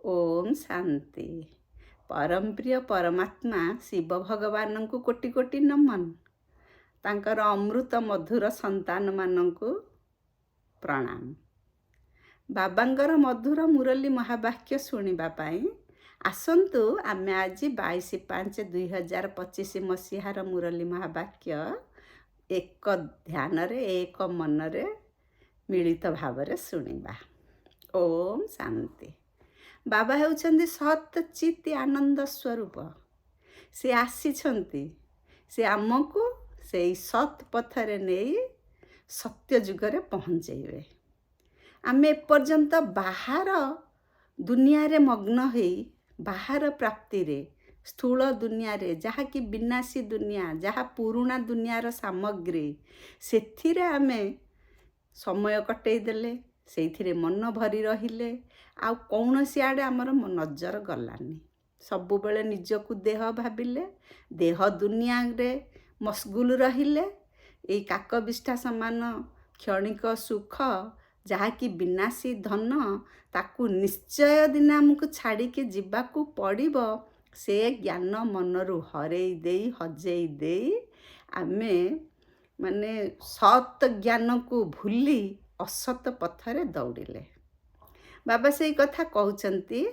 ओम शांति। परम प्रिय परमात्मा शिव भगवान को कोटि कोटि नमन। तांकर अमृत मधुर संतान मानू प्रणाम। बाबांगर मधुर मुरली महावाक्य शुणा आसतु आमे आज 22/5/2025 मसीहार मुरली महावाक्य एक ध्यान एक मनरे मिलित भाव शुणा। ओम शांति। बाबा होउछन्ति सत चित आनंद स्वरूप। से आसीछन्ति से आमको से सत पथरे नहीं सत्य जुगरे पहुँचेबे। आमे एपर्यंत बाहर दुनिया रे मग्न होई बाहर प्राप्ति रे स्थूल दुनिया रे जहा कि विनाशी दुनिया जहा पुराना दुनियार सामग्री सेथिरे आमे समय कटई देले से मन भरी रहिले आ कौनसी आड़े आमर नजर गलानी। सबु बेले निजकु देह भाविले देह दुनिया रे मशगुल रहिले। ए काक विष्ठा समान क्षणिक सुख जहा कि विनाशी धन ताकू निश्चय दिन आमको छाड़ी के जीवाकू पड़िबो। से ज्ञान मनरू हरेई देई हजेई देई आमे माने सत ज्ञान को भूली असत पथरे दौड़िले। बाबा से कथा कहउचंती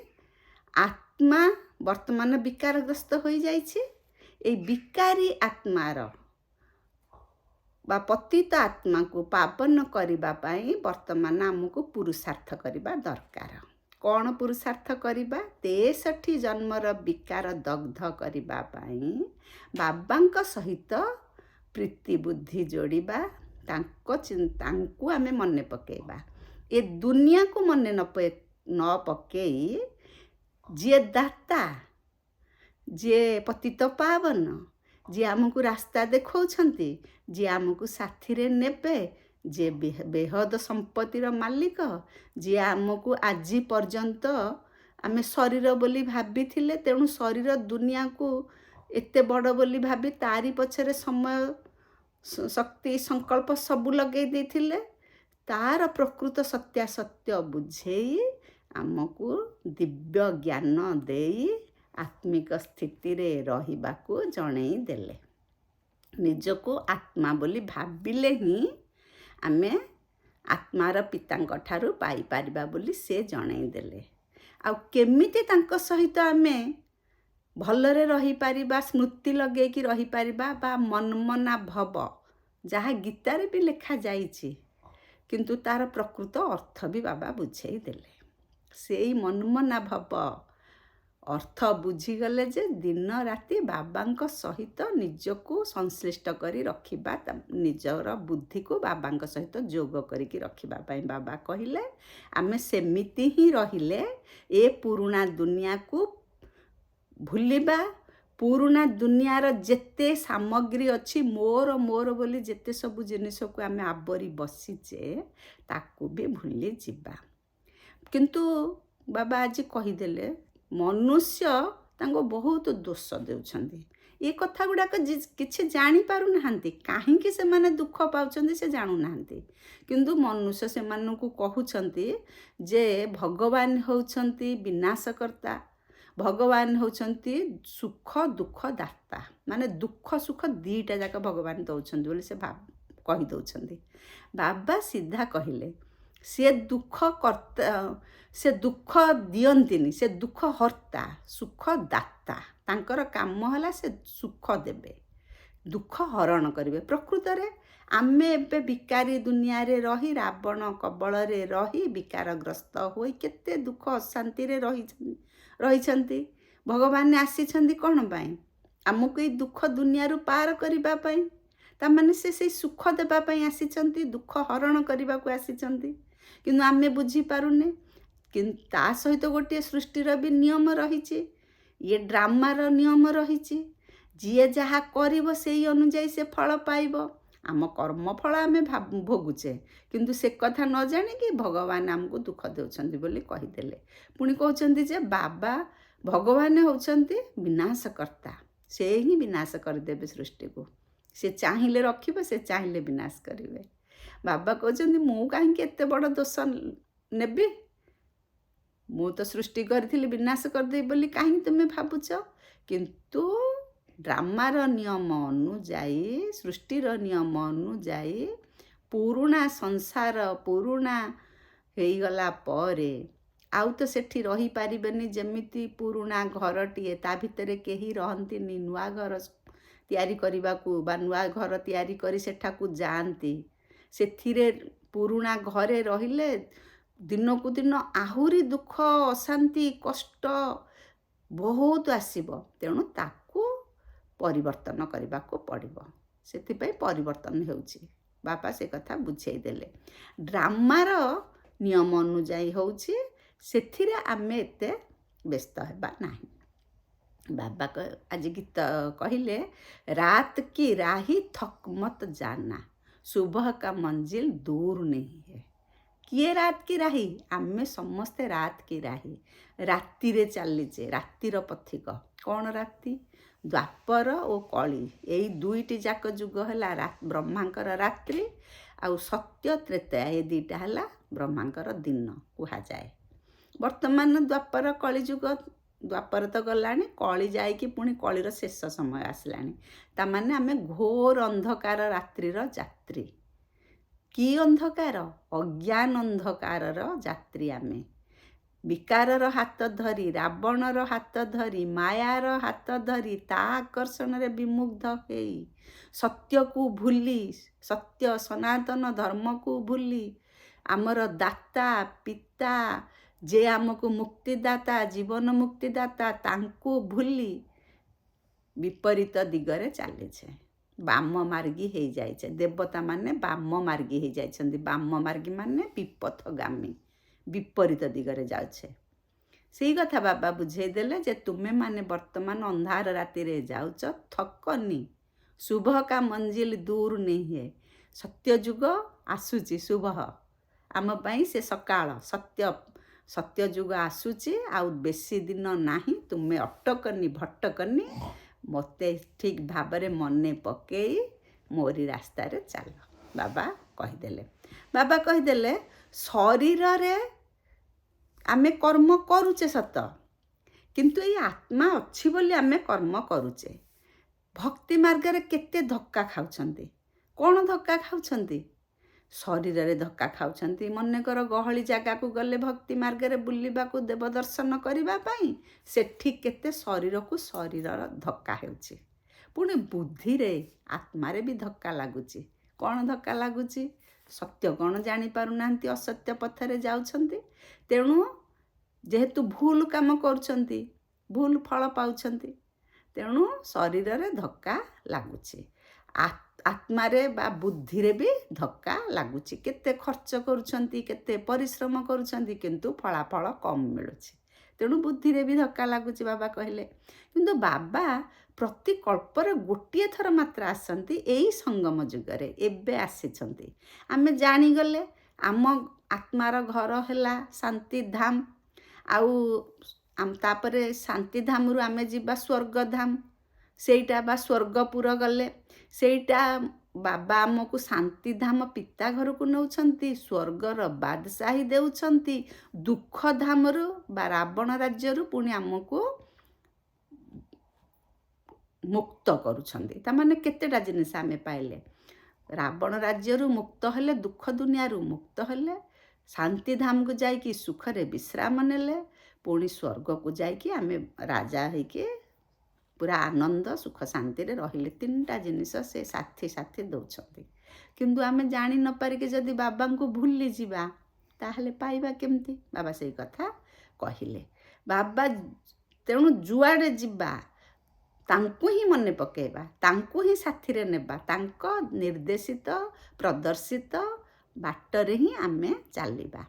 आत्मा वर्तमान विकारग्रस्त हो जाइछि। ए विकारी आत्मार बा पतित आत्मा को पावन करिबा पाई वर्तमान आमको पुरुषार्थ करिबा दरकार। कौन पुरुषार्थ करिबा? 63 जन्मर विकार दग्ध करिबा पाई बाबांक सहित प्रीति बुद्धि जोड़िबा। तांको आमे मने पकेबा। ए दुनिया को मने न पकेई जे दाता जे पतित पावन जे आमको रास्ता देखौछंती जे आमको साथी रे नेबे जे बेहद संपत्तिर मालिक जे आमको आजी पर्यंत आमे शरीर बोली भाबी थिले तेणु शरीर दुनिया को एते बड़ बोली भाबी तारी पछरे समय शक्ति संकल्प सबु लगे देथिले। तार प्रकृत सत्यासत्य बुझेई आमको दिव्य ज्ञान देई आत्मिक स्थिति रे रहिबाकू जणेई देले। निजको आत्मा बोली भाबिले ही आमे आत्मार पितांक ठारू पाई पारिबा बोली से जणेई देले। आ केमिति तांक सहित आमे भलरे रही पारिबा स्मृति लगे कि रही पारिबा बा मनमना भव जहा गीतारे भी लेखा जाइछि किंतु तार प्रकृत अर्थ भी बाबा बुझेई देले। सेई मनमना भव अर्थ बुझीगले जे दिन राति बाबांक सहित निजको संश्लिष्ट करी रखिबा निजर बुद्धि को बाबांक सहित जोग करिकी रखिबा पाई बाबा कहिले आमे सेमिति ही रहिले ए पुराना दुनिया को भूलिबा। पुराना दुनियार जेते सामग्री अच्छी मोर मोर बोली जेते सबु जिनिस को आमे आवरी बसीचे ताकू भी भूली जिबा। किंतु बाबा आज कहीदेले मनुष्य तांको बहुत दोष देउछंदी। ये कथा गुड़ाक किछि जानी पारु नाहंती काहेकि से माने दुख पाउछंदी से जानू नाहंती। किंतु मनुष्य से मानकू कहउछंती जे भगवान होउछंती विनाशकर्ता भगवान होउछंती सुख दुख दाता माने दुख सुख दीटा जाक भगवान दउछंती बोली से कही दउछंती। बाबा सीधा कहिले से दुख कर्ता से दुख दियंतिनी से दुख हर्ता सुख दाता तांकर काम होला से सुख देबे दुख हरण करिवे। प्रकृत रे आमे एबे विकारी दुनिया रे रही रावण कबल रे रही विकारग्रस्त होई केते दुख अशांति रे रही भगवान आसीछंती कौन पाई आमको ये दुख दुनिया रु पार करिबा पाई तामाने से सुख देबा पाई आसीछंती दुख हरण करिबा को आसीछंती। किंतु आमे बुझी पारुने किंतु ता सहित गोटे सृष्टिर भी नियम रहिछि ये ड्रामार नियम रहिछि जिए जहा करिबो सेई अनुଯାयी से फल पाइबो। आम कर्म फल आमे भोगुचे किंतु से कथा न जानी कि भगवान आमको दुख देउछंती बोली कहीदेले। पुणी कहउछंती जे बाबा भगवान होउछंती विनाशकर्ता से ही विनाश करदेबे सृष्टि को से चाहिले रखिबे से चाहिले विनाश करिवे। बाबा कहउछंती मु काहेकि एते बड़ दोष नेबी ମୁଁ ତ ସୃଷ୍ଟି କରିଥିଲି ବିନାଶ କରିଦେବି ବୋଲି କାହିଁକି ତୁମେ ଭାବୁଛ? କିନ୍ତୁ ଡ୍ରାମାର ନିୟମ ଅନୁଯାୟୀ, ସୃଷ୍ଟିର ନିୟମ ଅନୁଯାୟୀ ପୁରୁଣା ସଂସାର ପୁରୁଣା ହେଇଗଲା ପରେ ଆଉ ତ ସେଠି ରହିପାରିବେନି। ଯେମିତି ପୁରୁଣା ଘରଟିଏ, ତା ଭିତରେ କେହି ରହନ୍ତିନି, ନୂଆ ଘର ତିଆରି କରିବାକୁ ବା ନୂଆ ଘର ତିଆରି କରି ସେଠାକୁ ଯାଆନ୍ତି। ସେଥିରେ ପୁରୁଣା ଘରେ ରହିଲେ ଦିନକୁ ଦିନ ଆହୁରି ଦୁଃଖ, ଅଶାନ୍ତି, କଷ୍ଟ ବହୁତ ଆସିବ। ତେଣୁ ତାକୁ ପରିବର୍ତ୍ତନ କରିବାକୁ ପଡ଼ିବ। ସେଥିପାଇଁ ପରିବର୍ତ୍ତନ ହେଉଛି। ବାପା ସେ କଥା ବୁଝେଇ ଦେଲେ। ଡ୍ରାମାର ନିୟମ ଅନୁଯାୟୀ ହେଉଛି, ସେଥିରେ ଆମେ ଏତେ ବ୍ୟସ୍ତ ହେବା ନାହିଁ। ବାବା ଆଜି ଗୀତ କହିଲେ, ରାତ କି ରାହି ଥକ ମତ ଜାନା, ସୁବହ କା ମଞ୍ଜିଲ ଦୂର ନେହିଁ ହେ। କିଏ ରାତ କି ରାହି? ଆମେ ସମସ୍ତେ ରାତ କି ରାହି। ରାତିରେ ଚାଲିଛେ, ରାତିର ପଥିକ। କ'ଣ ରାତି? ଦ୍ୱାପର ଓ କଳି, ଏଇ ଦୁଇଟି ଯାକ ଯୁଗ ହେଲା ବ୍ରହ୍ମାଙ୍କର ରାତ୍ରି, ଆଉ ସତ୍ୟ ତ୍ରେତୟା, ଏ ଦୁଇଟା ହେଲା ବ୍ରହ୍ମାଙ୍କର ଦିନ କୁହାଯାଏ। ବର୍ତ୍ତମାନ ଦ୍ୱାପର କଳିଯୁଗ, ଦ୍ୱାପର ତ ଗଲାଣି, କଳି ଯାଇକି ପୁଣି କଳିର ଶେଷ ସମୟ ଆସିଲାଣି। ତାମାନେ ଆମେ ଘୋର ଅନ୍ଧକାର ରାତ୍ରିର ଯାତ୍ରୀ। କି ଅନ୍ଧକାର? ଅଜ୍ଞାନ ଅନ୍ଧକାରର ଯାତ୍ରୀ ଆମେ। ବିକାରର ହାତ ଧରି, ରାବଣର ହାତ ଧରି, ମାୟାର ହାତ ଧରି, ତା ଆକର୍ଷଣରେ ବିମୁଗ୍ଧ ହେଇ, ସତ୍ୟକୁ ଭୁଲି, ସତ୍ୟ ସନାତନ ଧର୍ମକୁ ଭୁଲି, ଆମର ଦାତା ପିତା ଯେ ଆମକୁ ମୁକ୍ତିଦାତା, ଜୀବନ ମୁକ୍ତିଦାତା, ତାଙ୍କୁ ଭୁଲି ବିପରୀତ ଦିଗରେ ଚାଲିଛେ। ବାମ ମାର୍ଗୀ ହେଇଯାଇଛେ। ଦେବତାମାନେ ବାମ ମାର୍ଗୀ ହେଇଯାଇଛନ୍ତି। ବାମ ମାର୍ଗୀ ମାନେ ବିପଥଗାମୀ, ବିପରୀତ ଦିଗରେ ଯାଉଛେ। ସେଇ କଥା ବାବା ବୁଝେଇ ଦେଲେ ଯେ ତୁମେମାନେ ବର୍ତ୍ତମାନ ଅନ୍ଧାର ରାତିରେ ଯାଉଛ, ଥକନି। ଶୁଭ କା ମଞ୍ଜିଲ ଦୂର ନେହିଁ ହେ। ସତ୍ୟ ଯୁଗ ଆସୁଛି, ଶୁଭ ଆମ ପାଇଁ ସେ ସକାଳ, ସତ୍ୟ ଯୁଗ ଆସୁଛି। ଆଉ ବେଶୀ ଦିନ ନାହିଁ। ତୁମେ ଅଟକନି ଭଟକନି, ମୋତେ ଠିକ୍ ଭାବରେ ମନେ ପକେଇ ମୋରି ରାସ୍ତାରେ ଚାଲ, ବାବା କହିଦେଲେ। ବାବା କହିଦେଲେ, ଶରୀରରେ ଆମେ କର୍ମ କରୁଛେ ସତ, କିନ୍ତୁ ଏଇ ଆତ୍ମା ଅଛି ବୋଲି ଆମେ କର୍ମ କରୁଛେ। ଭକ୍ତି ମାର୍ଗରେ କେତେ ଧକ୍କା ଖାଉଛନ୍ତି। କ'ଣ ଧକ୍କା ଖାଉଛନ୍ତି? ଶରୀରରେ ଧକ୍କା ଖାଉଛନ୍ତି। ମନେକର ଗହଳି ଜାଗାକୁ ଗଲେ ଭକ୍ତି ମାର୍ଗରେ ବୁଲିବାକୁ, ଦେବ ଦର୍ଶନ କରିବା ପାଇଁ, ସେଠି କେତେ ଶରୀରକୁ ଶରୀରର ଧକ୍କା ହେଉଛି। ପୁଣି ବୁଦ୍ଧିରେ, ଆତ୍ମାରେ ବି ଧକ୍କା ଲାଗୁଛି। କ'ଣ ଧକ୍କା ଲାଗୁଛି? ସତ୍ୟ କ'ଣ ଜାଣିପାରୁନାହାନ୍ତି, ଅସତ୍ୟ ପଥରେ ଯାଉଛନ୍ତି। ତେଣୁ ଯେହେତୁ ଭୁଲ କାମ କରୁଛନ୍ତି, ଭୁଲ ଫଳ ପାଉଛନ୍ତି। ତେଣୁ ଶରୀରରେ ଧକ୍କା ଲାଗୁଛି। ଆତ୍ମାରେ ବା ବୁଦ୍ଧିରେ ବି ଧକ୍କା ଲାଗୁଛି। କେତେ ଖର୍ଚ୍ଚ କରୁଛନ୍ତି, କେତେ ପରିଶ୍ରମ କରୁଛନ୍ତି, କିନ୍ତୁ ଫଳାଫଳ କମ୍ ମିଳୁଛି। ତେଣୁ ବୁଦ୍ଧିରେ ବି ଧକ୍କା ଲାଗୁଛି, ବାବା କହିଲେ। କିନ୍ତୁ ବାବା ପ୍ରତି କଳ୍ପରେ ଗୋଟିଏ ଥର ମାତ୍ର ଆସନ୍ତି, ଏଇ ସଙ୍ଗମ ଯୁଗରେ ଏବେ ଆସିଛନ୍ତି। ଆମେ ଜାଣିଗଲେ ଆମ ଆତ୍ମାର ଘର ହେଲା ଶାନ୍ତିଧାମ। ଆଉ ତାପରେ ଶାନ୍ତିଧାମରୁ ଆମେ ଯିବା ସ୍ୱର୍ଗଧାମ। ସେଇଟା ବା ସ୍ୱର୍ଗପୁର ଗଲେ, ସେଇଟା ବାବା ଆମକୁ ଶାନ୍ତିଧାମ ପିତା ଘରକୁ ନେଉଛନ୍ତି, ସ୍ୱର୍ଗର ବାଦଶାହୀ ଦେଉଛନ୍ତି। ଦୁଃଖଧାମରୁ ବା ରାବଣ ରାଜ୍ୟରୁ ପୁଣି ଆମକୁ ମୁକ୍ତ କରୁଛନ୍ତି। ତାମାନେ କେତେଟା ଜିନିଷ ଆମେ ପାଇଲେ। ରାବଣ ରାଜ୍ୟରୁ ମୁକ୍ତ ହେଲେ, ଦୁଃଖ ଦୁନିଆରୁ ମୁକ୍ତ ହେଲେ, ଶାନ୍ତିଧାମକୁ ଯାଇକି ସୁଖରେ ବିଶ୍ରାମ ନେଲେ, ପୁଣି ସ୍ୱର୍ଗକୁ ଯାଇକି ଆମେ ରାଜା ହେଇକି ପୁରା ଆନନ୍ଦ ସୁଖ ଶାନ୍ତିରେ ରହିଲେ। ତିନିଟା ଜିନିଷ ସେ ସାଥି ଦେଉଛନ୍ତି। କିନ୍ତୁ ଆମେ ଜାଣି ନ ପାରିକି ଯଦି ବାବାଙ୍କୁ ଭୁଲିଯିବା, ତାହେଲେ ପାଇବା କେମିତି? ବାବା ସେଇ କଥା କହିଲେ। ବାବା ତେଣୁ ଯୁଆଡ଼େ ଯିବା ତାଙ୍କୁ ହିଁ ମନେ ପକାଇବା, ତାଙ୍କୁ ହିଁ ସାଥିରେ ନେବା, ତାଙ୍କ ନିର୍ଦ୍ଦେଶିତ ପ୍ରଦର୍ଶିତ ବାଟରେ ହିଁ ଆମେ ଚାଲିବା।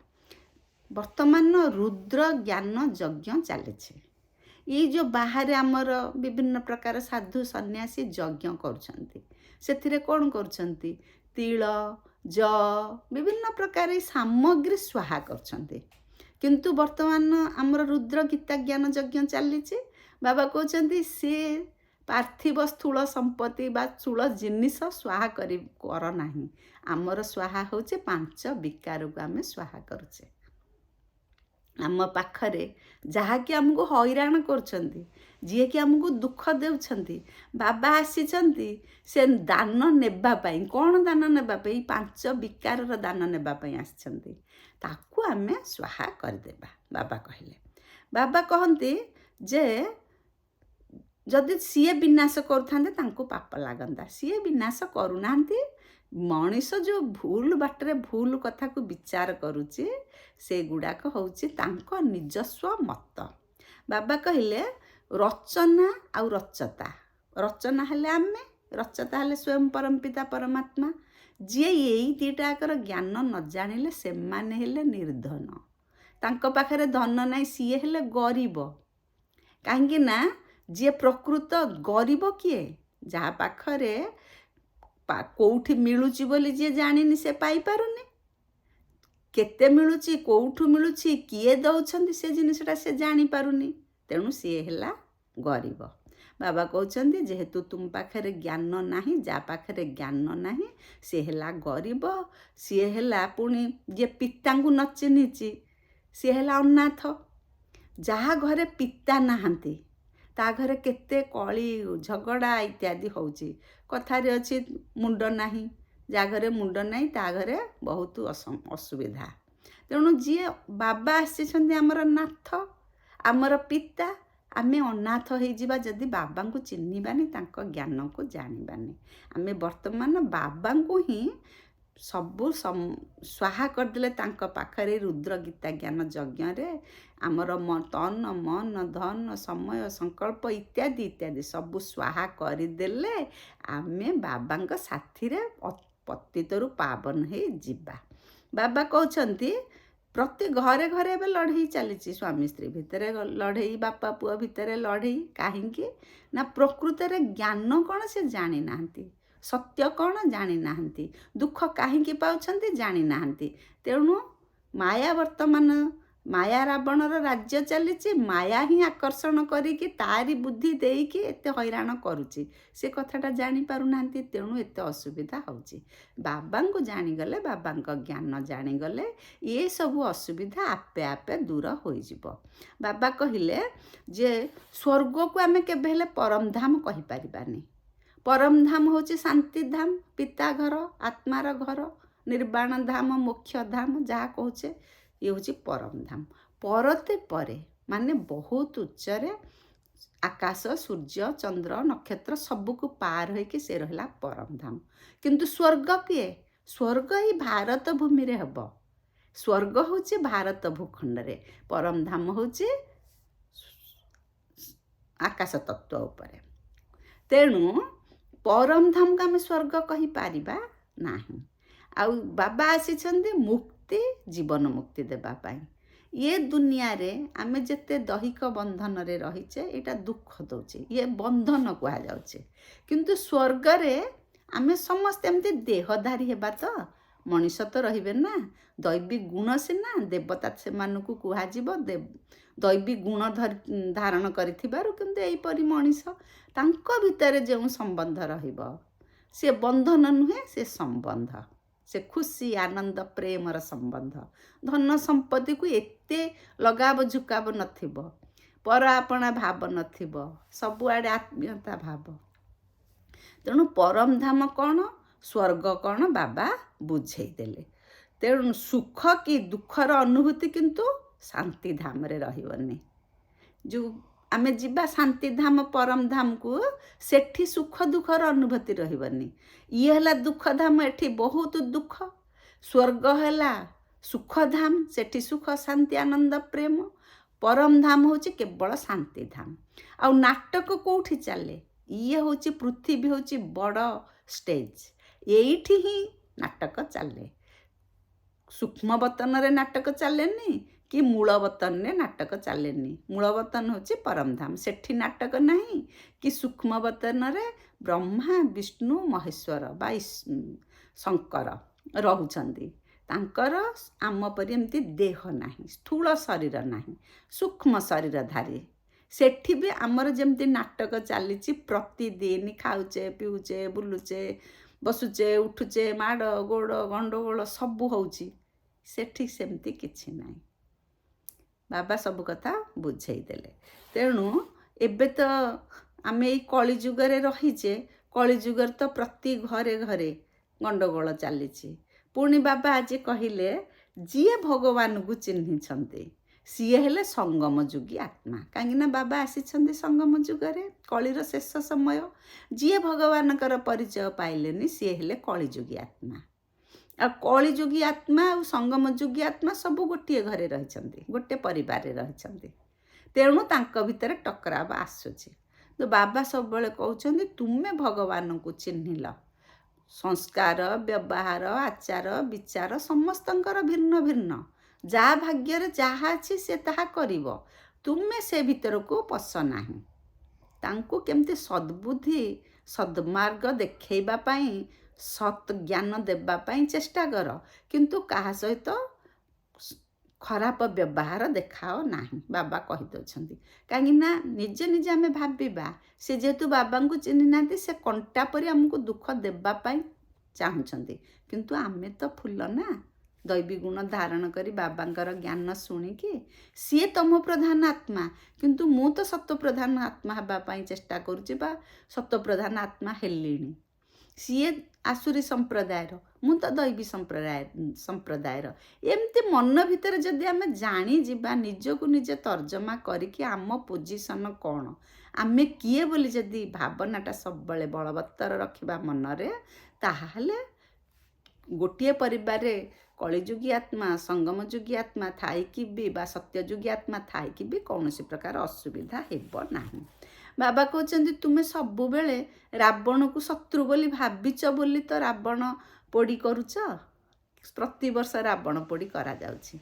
ବର୍ତ୍ତମାନ ରୁଦ୍ର ଜ୍ଞାନ ଯଜ୍ଞ ଚାଲିଛି। ଏଇ ଯେଉଁ ବାହାରେ ଆମର ବିଭିନ୍ନ ପ୍ରକାର ସାଧୁ ସନ୍ନ୍ୟାସୀ ଯଜ୍ଞ କରୁଛନ୍ତି, ସେଥିରେ କ'ଣ କରୁଛନ୍ତି? ତିଳ, ବିଭିନ୍ନ ପ୍ରକାର ସାମଗ୍ରୀ ସ୍ୱାହା କରୁଛନ୍ତି। କିନ୍ତୁ ବର୍ତ୍ତମାନ ଆମର ରୁଦ୍ର ଗୀତା ଜ୍ଞାନ ଯଜ୍ଞ ଚାଲିଛି। ବାବା କହୁଛନ୍ତି ସିଏ ପାର୍ଥିବ ସ୍ଥୂଳ ସମ୍ପତ୍ତି ବା ସ୍ଥୂଳ ଜିନିଷ ସ୍ୱାହା କର ନାହିଁ। ଆମର ସ୍ୱାହା ହେଉଛି 5 ବିକାରକୁ ଆମେ ସ୍ୱାହା କରୁଛେ। ଆମ ପାଖରେ ଯାହାକି ଆମକୁ ହଇରାଣ କରୁଛନ୍ତି, ଯିଏକି ଆମକୁ ଦୁଃଖ ଦେଉଛନ୍ତି, ବାବା ଆସିଛନ୍ତି ସେ ଦାନ ନେବା ପାଇଁ। କ'ଣ ଦାନ ନେବା ପାଇଁ? 5 ବିକାରର ଦାନ ନେବା ପାଇଁ ଆସିଛନ୍ତି। ତାକୁ ଆମେ ସ୍ୱାହା କରିଦେବା। ବାବା କହିଲେ, ବାବା କହନ୍ତି ଯେ ଯଦି ସିଏ ବିନାଶ କରୁଥାନ୍ତେ ତାଙ୍କୁ ପାପ ଲାଗନ୍ତା। ସିଏ ବିନାଶ କରୁନାହାନ୍ତି। ମଣିଷ ଯେଉଁ ଭୁଲ ବାଟରେ ଭୁଲ କଥାକୁ ବିଚାର କରୁଛି, ସେଗୁଡ଼ାକ ହେଉଛି ତାଙ୍କ ନିଜସ୍ୱ ମତ। ବାବା କହିଲେ ରଚନା ଆଉ ରଚତା। ରଚନା ହେଲେ ଆମେ, ରଚତା ହେଲେ ସ୍ୱୟଂ ପରମପିତା ପରମାତ୍ମା। ଯିଏ ଏଇ ଦୁଇଟାକର ଜ୍ଞାନ ନ ଜାଣିଲେ ସେମାନେ ହେଲେ ନିର୍ଧନ। ତାଙ୍କ ପାଖରେ ଧନ ନାହିଁ, ସିଏ ହେଲେ ଗରିବ। କାହିଁକି ନା ଯିଏ ପ୍ରକୃତ ଗରିବ କିଏ? ଯାହା ପାଖରେ କେଉଁଠି ମିଳୁଛି ବୋଲି ଯିଏ ଜାଣିନି ସେ ପାଇପାରୁନି। କେତେ ମିଳୁଛି, କେଉଁଠୁ ମିଳୁଛି, କିଏ ଦେଉଛନ୍ତି ସେ ଜିନିଷଟା ସେ ଜାଣିପାରୁନି। ତେଣୁ ସିଏ ହେଲା ଗରିବ। ବାବା କହୁଛନ୍ତି ଯେହେତୁ ତୁମ ପାଖରେ ଜ୍ଞାନ ନାହିଁ, ଯାହା ପାଖରେ ଜ୍ଞାନ ନାହିଁ ସିଏ ହେଲା ଗରିବ। ସିଏ ହେଲା ପୁଣି ଯିଏ ପିତାଙ୍କୁ ନ ଚିହ୍ନିଛି ସିଏ ହେଲା ଅନାଥ। ଯାହା ଘରେ ପିତା ନାହାନ୍ତି ତା ଘରେ କେତେ କଳି ଝଗଡ଼ା ଇତ୍ୟାଦି ହେଉଛି। କଥାରେ ଅଛି ମୁଣ୍ଡ ନାହିଁ, ଯାହା ଘରେ ମୁଣ୍ଡ ନାହିଁ ତା ଘରେ ବହୁତ ଅସୁବିଧା। ତେଣୁ ଯିଏ ବାବା ଆସିଛନ୍ତି ଆମର ନାଥ, ଆମର ପିତା, ଆମେ ଅନାଥ ହେଇଯିବା ଯଦି ବାବାଙ୍କୁ ଚିହ୍ନିବାନି, ତାଙ୍କ ଜ୍ଞାନକୁ ଜାଣିବାନି। ଆମେ ବର୍ତ୍ତମାନ ବାବାଙ୍କୁ ହିଁ ସବୁ ସ୍ୱାହା କରିଦେଲେ। ତାଙ୍କ ପାଖରେ ରୁଦ୍ର ଗୀତା ଜ୍ଞାନ ଯଜ୍ଞରେ ଆମର ତନ ମନ ଧନ ସମୟ ସଂକଳ୍ପ ଇତ୍ୟାଦି ଇତ୍ୟାଦି ସବୁ ସ୍ୱାହା କରିଦେଲେ ଆମେ ବାବାଙ୍କ ସାଥିରେ ପତିତରୁ ପାବନ ହେଇ ଯିବା। ବାବା କହୁଛନ୍ତି ପ୍ରତି ଘରେ ଘରେ ଏବେ ଲଢ଼େଇ ଚାଲିଛି। ସ୍ୱାମୀ ସ୍ତ୍ରୀ ଭିତରେ ଲଢ଼େଇ, ବାପା ପୁଅ ଭିତରେ ଲଢ଼େଇ। କାହିଁକି ନା ପ୍ରକୃତରେ ଜ୍ଞାନ କ'ଣ ସେ ଜାଣିନାହାନ୍ତି, ସତ୍ୟ କ'ଣ ଜାଣିନାହାନ୍ତି, ଦୁଃଖ କାହିଁକି ପାଉଛନ୍ତି ଜାଣିନାହାନ୍ତି। ତେଣୁ ମାୟା ବର୍ତ୍ତମାନ ମାୟା ରାବଣର ରାଜ୍ୟ ଚାଲିଛି। ମାୟା ହିଁ ଆକର୍ଷଣ କରିକି ତାରି ବୁଦ୍ଧି ଦେଇକି ଏତେ ହଇରାଣ କରୁଛି। ସେ କଥାଟା ଜାଣିପାରୁନାହାନ୍ତି, ତେଣୁ ଏତେ ଅସୁବିଧା ହେଉଛି। ବାବାଙ୍କୁ ଜାଣିଗଲେ, ବାବାଙ୍କ ଜ୍ଞାନ ଜାଣିଗଲେ ଏସବୁ ଅସୁବିଧା ଆପେ ଆପେ ଦୂର ହୋଇଯିବ। ବାବା କହିଲେ ଯେ ସ୍ୱର୍ଗକୁ ଆମେ କେବେ ହେଲେ ପରମଧାମ କହିପାରିବାନି। ପରମଧାମ ହେଉଛି ଶାନ୍ତିଧାମ, ପିତା ଘର, ଆତ୍ମାର ଘର, ନିର୍ବାଣ ଧାମ, ମୋକ୍ଷ ଧାମ ଯାହା କହୁଛେ, ଇଏ ହେଉଛି ପରମଧାମ। ପରତେ ପରେ ମାନେ ବହୁତ ଉଚ୍ଚରେ ଆକାଶ, ସୂର୍ଯ୍ୟ, ଚନ୍ଦ୍ର, ନକ୍ଷତ୍ର ସବୁକୁ ପାର ହୋଇକି ସେ ରହିଲା ପରମଧାମ। କିନ୍ତୁ ସ୍ୱର୍ଗ କିଏ? ସ୍ୱର୍ଗ ଏଇ ଭାରତ ଭୂମିରେ ହେବ। ସ୍ୱର୍ଗ ହେଉଛି ଭାରତ ଭୂଖଣ୍ଡରେ, ପରମଧାମ ହେଉଛି ଆକାଶ ତତ୍ତ୍ୱ ଉପରେ। ତେଣୁ ପରମଧାମକୁ ଆମେ ସ୍ୱର୍ଗ କହିପାରିବା ନାହିଁ। ଆଉ ବାବା ଆସିଛନ୍ତି ମୁକ୍ତି, ଜୀବନ ମୁକ୍ତି ଦେବା ପାଇଁ। ଇଏ ଦୁନିଆରେ ଆମେ ଯେତେ ଦୈହିକ ବନ୍ଧନରେ ରହିଛେ ଏଇଟା ଦୁଃଖ ଦେଉଛି, ଇଏ ବନ୍ଧନ କୁହାଯାଉଛି। କିନ୍ତୁ ସ୍ୱର୍ଗରେ ଆମେ ସମସ୍ତେ ଏମିତି ଦେହଧାରୀ ହେବା ତ, ମଣିଷ ତ ରହିବେ ନା। ଦୈବୀ ଗୁଣ ସିନା, ଦେବତା ସେମାନଙ୍କୁ କୁହାଯିବ ଦୈବୀ ଗୁଣ ଧାରଣ କରିଥିବାରୁ, କିନ୍ତୁ ଏଇପରି ମଣିଷ ତାଙ୍କ ଭିତରେ ଯେଉଁ ସମ୍ବନ୍ଧ ରହିବ ସେ ବନ୍ଧନ ନୁହେଁ, ସେ ସମ୍ବନ୍ଧ, ସେ ଖୁସି ଆନନ୍ଦ ପ୍ରେମର ସମ୍ବନ୍ଧ। ଧନ ସମ୍ପତ୍ତିକୁ ଏତେ ଲଗାବ ଝୁକାବ ନଥିବ, ପର ଆପଣା ଭାବ ନଥିବ, ସବୁଆଡ଼େ ଆତ୍ମୀୟତା ଭାବ। ତେଣୁ ପରମଧାମ କ'ଣ, ସ୍ୱର୍ଗ କ'ଣ ବାବା ବୁଝେଇଦେଲେ। ତେଣୁ ସୁଖ କି ଦୁଃଖର ଅନୁଭୂତି କିନ୍ତୁ ଶାନ୍ତିଧାମରେ ରହିବନି। ଯେଉଁ ଆମେ ଯିବା ଶାନ୍ତିଧାମ ପରମଧାମକୁ, ସେଠି ସୁଖ ଦୁଃଖର ଅନୁଭୂତି ରହିବନି। ଇଏ ହେଲା ଦୁଃଖଧାମ, ଏଠି ବହୁତ ଦୁଃଖ। ସ୍ୱର୍ଗ ହେଲା ସୁଖଧାମ, ସେଠି ସୁଖ ଶାନ୍ତି ଆନନ୍ଦ ପ୍ରେମ। ପରମଧାମ ହେଉଛି କେବଳ ଶାନ୍ତିଧାମ। ଆଉ ନାଟକ କେଉଁଠି ଚାଲେ? ଇଏ ହେଉଛି ପୃଥିବୀ, ହେଉଛି ବଡ଼ ଷ୍ଟେଜ୍। ଏଇଠି ହିଁ ନାଟକ ଚାଲେ। ସୂକ୍ଷ୍ମ ବତନରେ ନାଟକ ଚାଲେନି କି ମୂଳ ବତନରେ ନାଟକ ଚାଲେନି। ମୂଳ ବତନ ହେଉଛି ପରମଧାମ, ସେଠି ନାଟକ ନାହିଁ। କି ସୂକ୍ଷ୍ମ ବତନରେ ବ୍ରହ୍ମା ବିଷ୍ଣୁ ମହେଶ୍ୱର ବା ଶଙ୍କର ରହୁଛନ୍ତି। ତାଙ୍କର ଆମ ପରି ଏମିତି ଦେହ ନାହିଁ, ସ୍ଥୂଳ ଶରୀର ନାହିଁ, ସୂକ୍ଷ୍ମ ଶରୀରଧାରୀ। ସେଠି ବି ଆମର ଯେମିତି ନାଟକ ଚାଲିଛି, ପ୍ରତିଦିନ ଖାଉଛେ ପିଉଛେ ବୁଲୁଛେ ବସୁଛେ ଉଠୁଛେ, ମାଡ଼ ଗୋଡ଼ ଗଣ୍ଡଗୋଳ ସବୁ ହେଉଛି। ସେଠି ସେମିତି କିଛି ନାହିଁ। ବାବା ସବୁ କଥା ବୁଝେଇଦେଲେ। ତେଣୁ ଏବେ ତ ଆମେ ଏଇ କଳିଯୁଗରେ ରହିଛେ, କଳିଯୁଗରେ ତ ପ୍ରତି ଘରେ ଘରେ ଗଣ୍ଡଗୋଳ ଚାଲିଛି। ପୁଣି ବାବା ଆଜି କହିଲେ ଯିଏ ଭଗବାନଙ୍କୁ ଚିହ୍ନିଛନ୍ତି ସିଏ ହେଲେ ସଙ୍ଗମ ଯୁଗୀ ଆତ୍ମା। କାହିଁକିନା ବାବା ଆସିଛନ୍ତି ସଙ୍ଗମ ଯୁଗରେ, କଳିର ଶେଷ ସମୟ। ଯିଏ ଭଗବାନଙ୍କର ପରିଚୟ ପାଇଲେନି ସିଏ ହେଲେ କଳିଯୁଗୀ ଆତ୍ମା। ଆଉ କଳିଯୁଗୀ ଆତ୍ମା ଆଉ ସଙ୍ଗମ ଯୁଗୀ ଆତ୍ମା ସବୁ ଗୋଟିଏ ଘରେ ରହିଛନ୍ତି, ଗୋଟେ ପରିବାରରେ ରହିଛନ୍ତି। ତେଣୁ ତାଙ୍କ ଭିତରେ ଟକରାବ ଆସୁଛି। ତ ବାବା ସବୁବେଳେ କହୁଛନ୍ତି ତୁମେ ଭଗବାନଙ୍କୁ ଚିହ୍ନିଲ। ସଂସ୍କାର, ବ୍ୟବହାର, ଆଚାର, ବିଚାର ସମସ୍ତଙ୍କର ଭିନ୍ନ ଭିନ୍ନ। ଯାହା ଭାଗ୍ୟରେ ଯାହା ଅଛି ସେ ତାହା କରିବ। ତୁମେ ସେ ଭିତରକୁ ପଶ ନାହିଁ। ତାଙ୍କୁ କେମିତି ସଦ୍ବୁଦ୍ଧି ସଦ୍ମାର୍ଗ ଦେଖେଇବା ପାଇଁ, ସତ୍ ଜ୍ଞାନ ଦେବା ପାଇଁ ଚେଷ୍ଟା କର, କିନ୍ତୁ କାହା ସହିତ ଖରାପ ବ୍ୟବହାର ଦେଖାଅ ନାହିଁ, ବାବା କହିଦେଉଛନ୍ତି। କାହିଁକିନା ନିଜେ ନିଜେ ଆମେ ଭାବିବା ସେ ଯେହେତୁ ବାବାଙ୍କୁ ଚିହ୍ନି ନାହାନ୍ତି, ସେ କଣ୍ଟା ପରି ଆମକୁ ଦୁଃଖ ଦେବା ପାଇଁ ଚାହୁଁଛନ୍ତି। କିନ୍ତୁ ଆମେ ତ ଫୁଲ ନା, ଦୈବୀ ଗୁଣ ଧାରଣ କରି ବାବାଙ୍କର ଜ୍ଞାନ ଶୁଣିକି ସିଏ ତମ ପ୍ରଧାନ ଆତ୍ମା, କିନ୍ତୁ ମୁଁ ତ ସତ୍ୱପ୍ରଧାନ ଆତ୍ମା ହେବା ପାଇଁ ଚେଷ୍ଟା କରୁଛି ବା ସତ୍ୱପ୍ରଧାନ ଆତ୍ମା ହେଲିଣି। ସିଏ ଆସୁରୀ ସମ୍ପ୍ରଦାୟର, ମୁଁ ତ ଦୈବୀ ସମ୍ପ୍ରଦାୟର। ଏମିତି ମନ ଭିତରେ ଯଦି ଆମେ ଜାଣିଯିବା, ନିଜକୁ ନିଜେ ତର୍ଜମା କରିକି ଆମ ପୋଜିସନ୍ କ'ଣ, ଆମେ କିଏ ବୋଲି ଯଦି ଭାବନାଟା ସବୁବେଳେ ବଳବତ୍ତର ରଖିବା ମନରେ, ତାହେଲେ ଗୋଟିଏ ପରିବାରରେ କଳିଯୁଗୀ ଆତ୍ମା, ସଙ୍ଗମ ଯୁଗୀ ଆତ୍ମା ଥାଇକି ବି ବା ସତ୍ୟଯୁଗୀ ଆତ୍ମା ଥାଇକି ବି କୌଣସି ପ୍ରକାର ଅସୁବିଧା ହେବ ନାହିଁ। ବାବା କହୁଛନ୍ତି ତୁମେ ସବୁବେଳେ ରାବଣକୁ ଶତ୍ରୁ ବୋଲି ଭାବିଛ ବୋଲି ତ ରାବଣ ପୋଡ଼ି କରୁଛ। ପ୍ରତିବର୍ଷ ରାବଣ ପୋଡ଼ି କରାଯାଉଛି।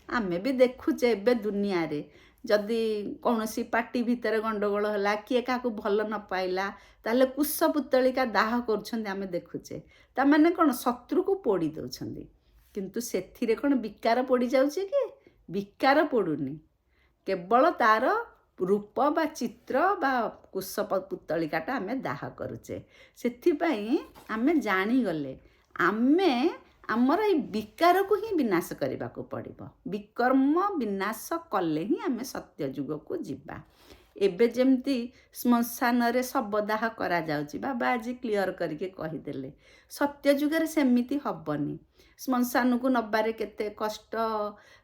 ଆମେ ବି ଦେଖୁଛେ ଏବେ ଦୁନିଆରେ ଯଦି କୌଣସି ପାର୍ଟି ଭିତରେ ଗଣ୍ଡଗୋଳ ହେଲା, କିଏ କାହାକୁ ଭଲ ନ ପାଇଲା, ତାହେଲେ କୁଶ ପୁତଳିକା ଦାହ କରୁଛନ୍ତି ଆମେ ଦେଖୁଛେ। ତାମାନେ କ'ଣ, ଶତ୍ରୁକୁ ପୋଡ଼ି ଦେଉଛନ୍ତି। କିନ୍ତୁ ସେଥିରେ କ'ଣ ବିକାର ପୋଡ଼ି ଯାଉଛି କି? ବିକାର ପୋଡ଼ୁନି, କେବଳ ତାର ରୂପ ବା ଚିତ୍ର ବା କୁଶ ପୁତଳିକାଟା ଆମେ ଦାହ କରୁଛେ। ସେଥିପାଇଁ ଆମେ ଜାଣିଗଲେ ଆମେ ଆମର ଏଇ ବିକାରକୁ ହିଁ ବିନାଶ କରିବାକୁ ପଡ଼ିବ। ବିକର୍ମ ବିନାଶ କଲେ ହିଁ ଆମେ ସତ୍ୟ ଯୁଗକୁ ଯିବା। ଏବେ ଯେମିତି ଶ୍ମଶାନରେ ଶବଦାହ କରାଯାଉଛି, ବାବା ଆଜି କ୍ଲିଅର କରିକି କହିଦେଲେ ସତ୍ୟ ଯୁଗରେ ସେମିତି ହବନି। ଶ୍ମଶାନକୁ ନେବାରେ କେତେ କଷ୍ଟ,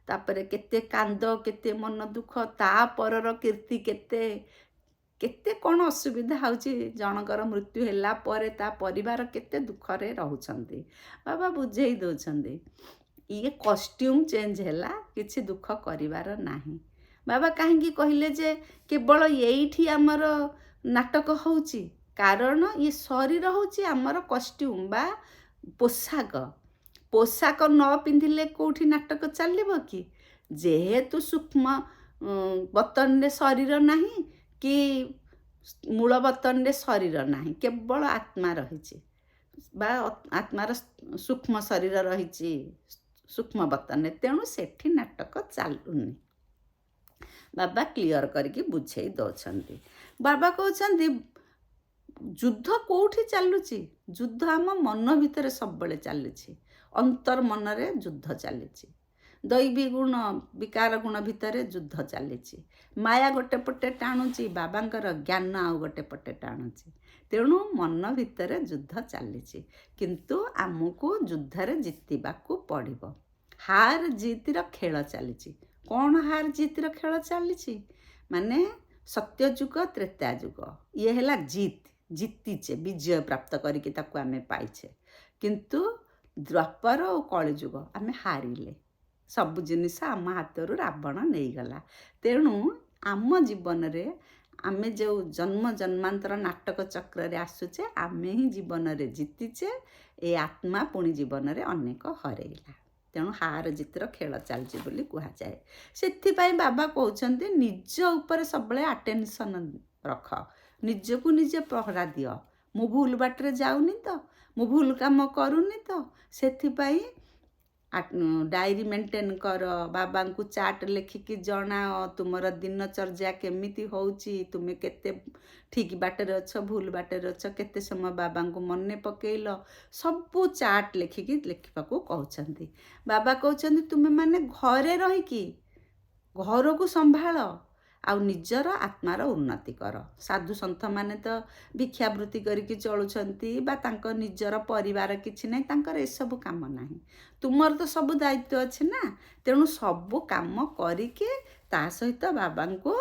ତାପରେ କେତେ କାନ୍ଦ, କେତେ ମନ ଦୁଃଖ, ତା ପରର କୀର୍ତ୍ତି କେତେ କେତେ କ'ଣ ଅସୁବିଧା ହେଉଛି। ଜଣଙ୍କର ମୃତ୍ୟୁ ହେଲା ପରେ ତା ପରିବାର କେତେ ଦୁଃଖରେ ରହୁଛନ୍ତି। ବାବା ବୁଝେଇ ଦେଉଛନ୍ତି ଇଏ କଷ୍ଟ୍ୟୁମ୍ ଚେଞ୍ଜ ହେଲା, କିଛି ଦୁଃଖ କରିବାର ନାହିଁ। ବାବା କାହିଁକି କହିଲେ ଯେ କେବଳ ଏଇଠି ଆମର ନାଟକ ହେଉଛି? କାରଣ ଇଏ ଶରୀର ହେଉଛି ଆମର କଷ୍ଟ୍ୟୁମ୍ ବା ପୋଷାକ। ପୋଷାକ ନ ପିନ୍ଧିଲେ କେଉଁଠି ନାଟକ ଚାଲିବ କି? ଯେହେତୁ ସୂକ୍ଷ୍ମ ବତନରେ ଶରୀର ନାହିଁ କି ମୂଳ ବତନରେ ଶରୀର ନାହିଁ, କେବଳ ଆତ୍ମା ରହିଛି ବା ଆତ୍ମାର ସୂକ୍ଷ୍ମ ଶରୀର ରହିଛି ସୂକ୍ଷ୍ମ ବତନରେ, ତେଣୁ ସେଠି ନାଟକ ଚାଲୁନି। ବାବା କ୍ଲିଅର କରିକି ବୁଝେଇ ଦେଉଛନ୍ତି। ବାବା କହୁଛନ୍ତି ଯୁଦ୍ଧ କେଉଁଠି ଚାଲୁଛି? ଯୁଦ୍ଧ ଆମ ମନ ଭିତରେ ସବୁବେଳେ ଚାଲିଛି। ଅନ୍ତର ମନରେ ଯୁଦ୍ଧ ଚାଲିଛି। ଦୈବୀ ଗୁଣ ବିକାର ଗୁଣ ଭିତରେ ଯୁଦ୍ଧ ଚାଲିଛି। ମାୟା ଗୋଟେ ପଟେ ଟାଣୁଛି, ବାବାଙ୍କର ଜ୍ଞାନ ଆଉ ଗୋଟେ ପଟେ ଟାଣୁଛି। ତେଣୁ ମନ ଭିତରେ ଯୁଦ୍ଧ ଚାଲିଛି, କିନ୍ତୁ ଆମକୁ ଯୁଦ୍ଧରେ ଜିତିବାକୁ ପଡ଼ିବ। ହାର ଜିତର ଖେଳ ଚାଲିଛି। କ'ଣ ହାର ଜିତର ଖେଳ ଚାଲିଛି? ମାନେ ସତ୍ୟଯୁଗ ତ୍ରେତା ଯୁଗ ଇଏ ହେଲା ଜିତିଛେ, ବିଜୟ ପ୍ରାପ୍ତ କରିକି ତାକୁ ଆମେ ପାଇଛେ। କିନ୍ତୁ ଦ୍ୱାପର ଓ କଳିଯୁଗ ଆମେ ହାରିଲେ। ସବୁ ଜିନିଷ ଆମ ହାତରୁ ରାବଣ ନେଇଗଲା। ତେଣୁ ଆମ ଜୀବନରେ ଆମେ ଯେଉଁ ଜନ୍ମ ଜନ୍ମାନ୍ତର ନାଟକ ଚକ୍ରରେ ଆସୁଛେ, ଆମେ ହିଁ ଜୀବନରେ ଜିତିଛେ। ଏ ଆତ୍ମା ପୁଣି ଜୀବନରେ ଅନେକ ହରେଇଲା। ତେଣୁ ହାର ଜିତର ଖେଳ ଚାଲିଛି ବୋଲି କୁହାଯାଏ। ସେଥିପାଇଁ ବାବା କହୁଛନ୍ତି ନିଜ ଉପରେ ସବୁବେଳେ ଆଟେନସନ୍ ରଖ, ନିଜକୁ ନିଜେ ପହରା ଦିଅ। ମୁଁ ଭୁଲ ବାଟରେ ଯାଉନି ତ, ମୁଁ ଭୁଲ କାମ କରୁନି ତ। ସେଥିପାଇଁ ଡାଏରୀ ମେଣ୍ଟେନ୍ କର, ବାବାଙ୍କୁ ଚାର୍ଟ ଲେଖିକି ଜଣାଅ ତୁମର ଦିନଚର୍ଯ୍ୟା କେମିତି ହେଉଛି, ତୁମେ କେତେ ଠିକ୍ ବାଟରେ ଅଛ, ଭୁଲ ବାଟରେ ଅଛ, କେତେ ସମୟ ବାବାଙ୍କୁ ମନେ ପକେଇଲ, ସବୁ ଚାର୍ଟ ଲେଖିବାକୁ କହୁଛନ୍ତି। ବାବା କହୁଛନ୍ତି ତୁମେମାନେ ଘରେ ରହିକି ଘରକୁ ସମ୍ଭାଳ ଆଉ ନିଜର ଆତ୍ମାର ଉନ୍ନତି କର। ସାଧୁ ସନ୍ଥମାନେ ତ ଭିକ୍ଷାବୃତ୍ତି କରିକି ଚଳୁଛନ୍ତି ବା ତାଙ୍କ ନିଜର ପରିବାର କିଛି ନାହିଁ, ତାଙ୍କର ଏସବୁ କାମ ନାହିଁ। ତୁମର ତ ସବୁ ଦାୟିତ୍ୱ ଅଛି ନା, ତେଣୁ ସବୁ କାମ କରିକି ତା ସହିତ ବାବାଙ୍କୁ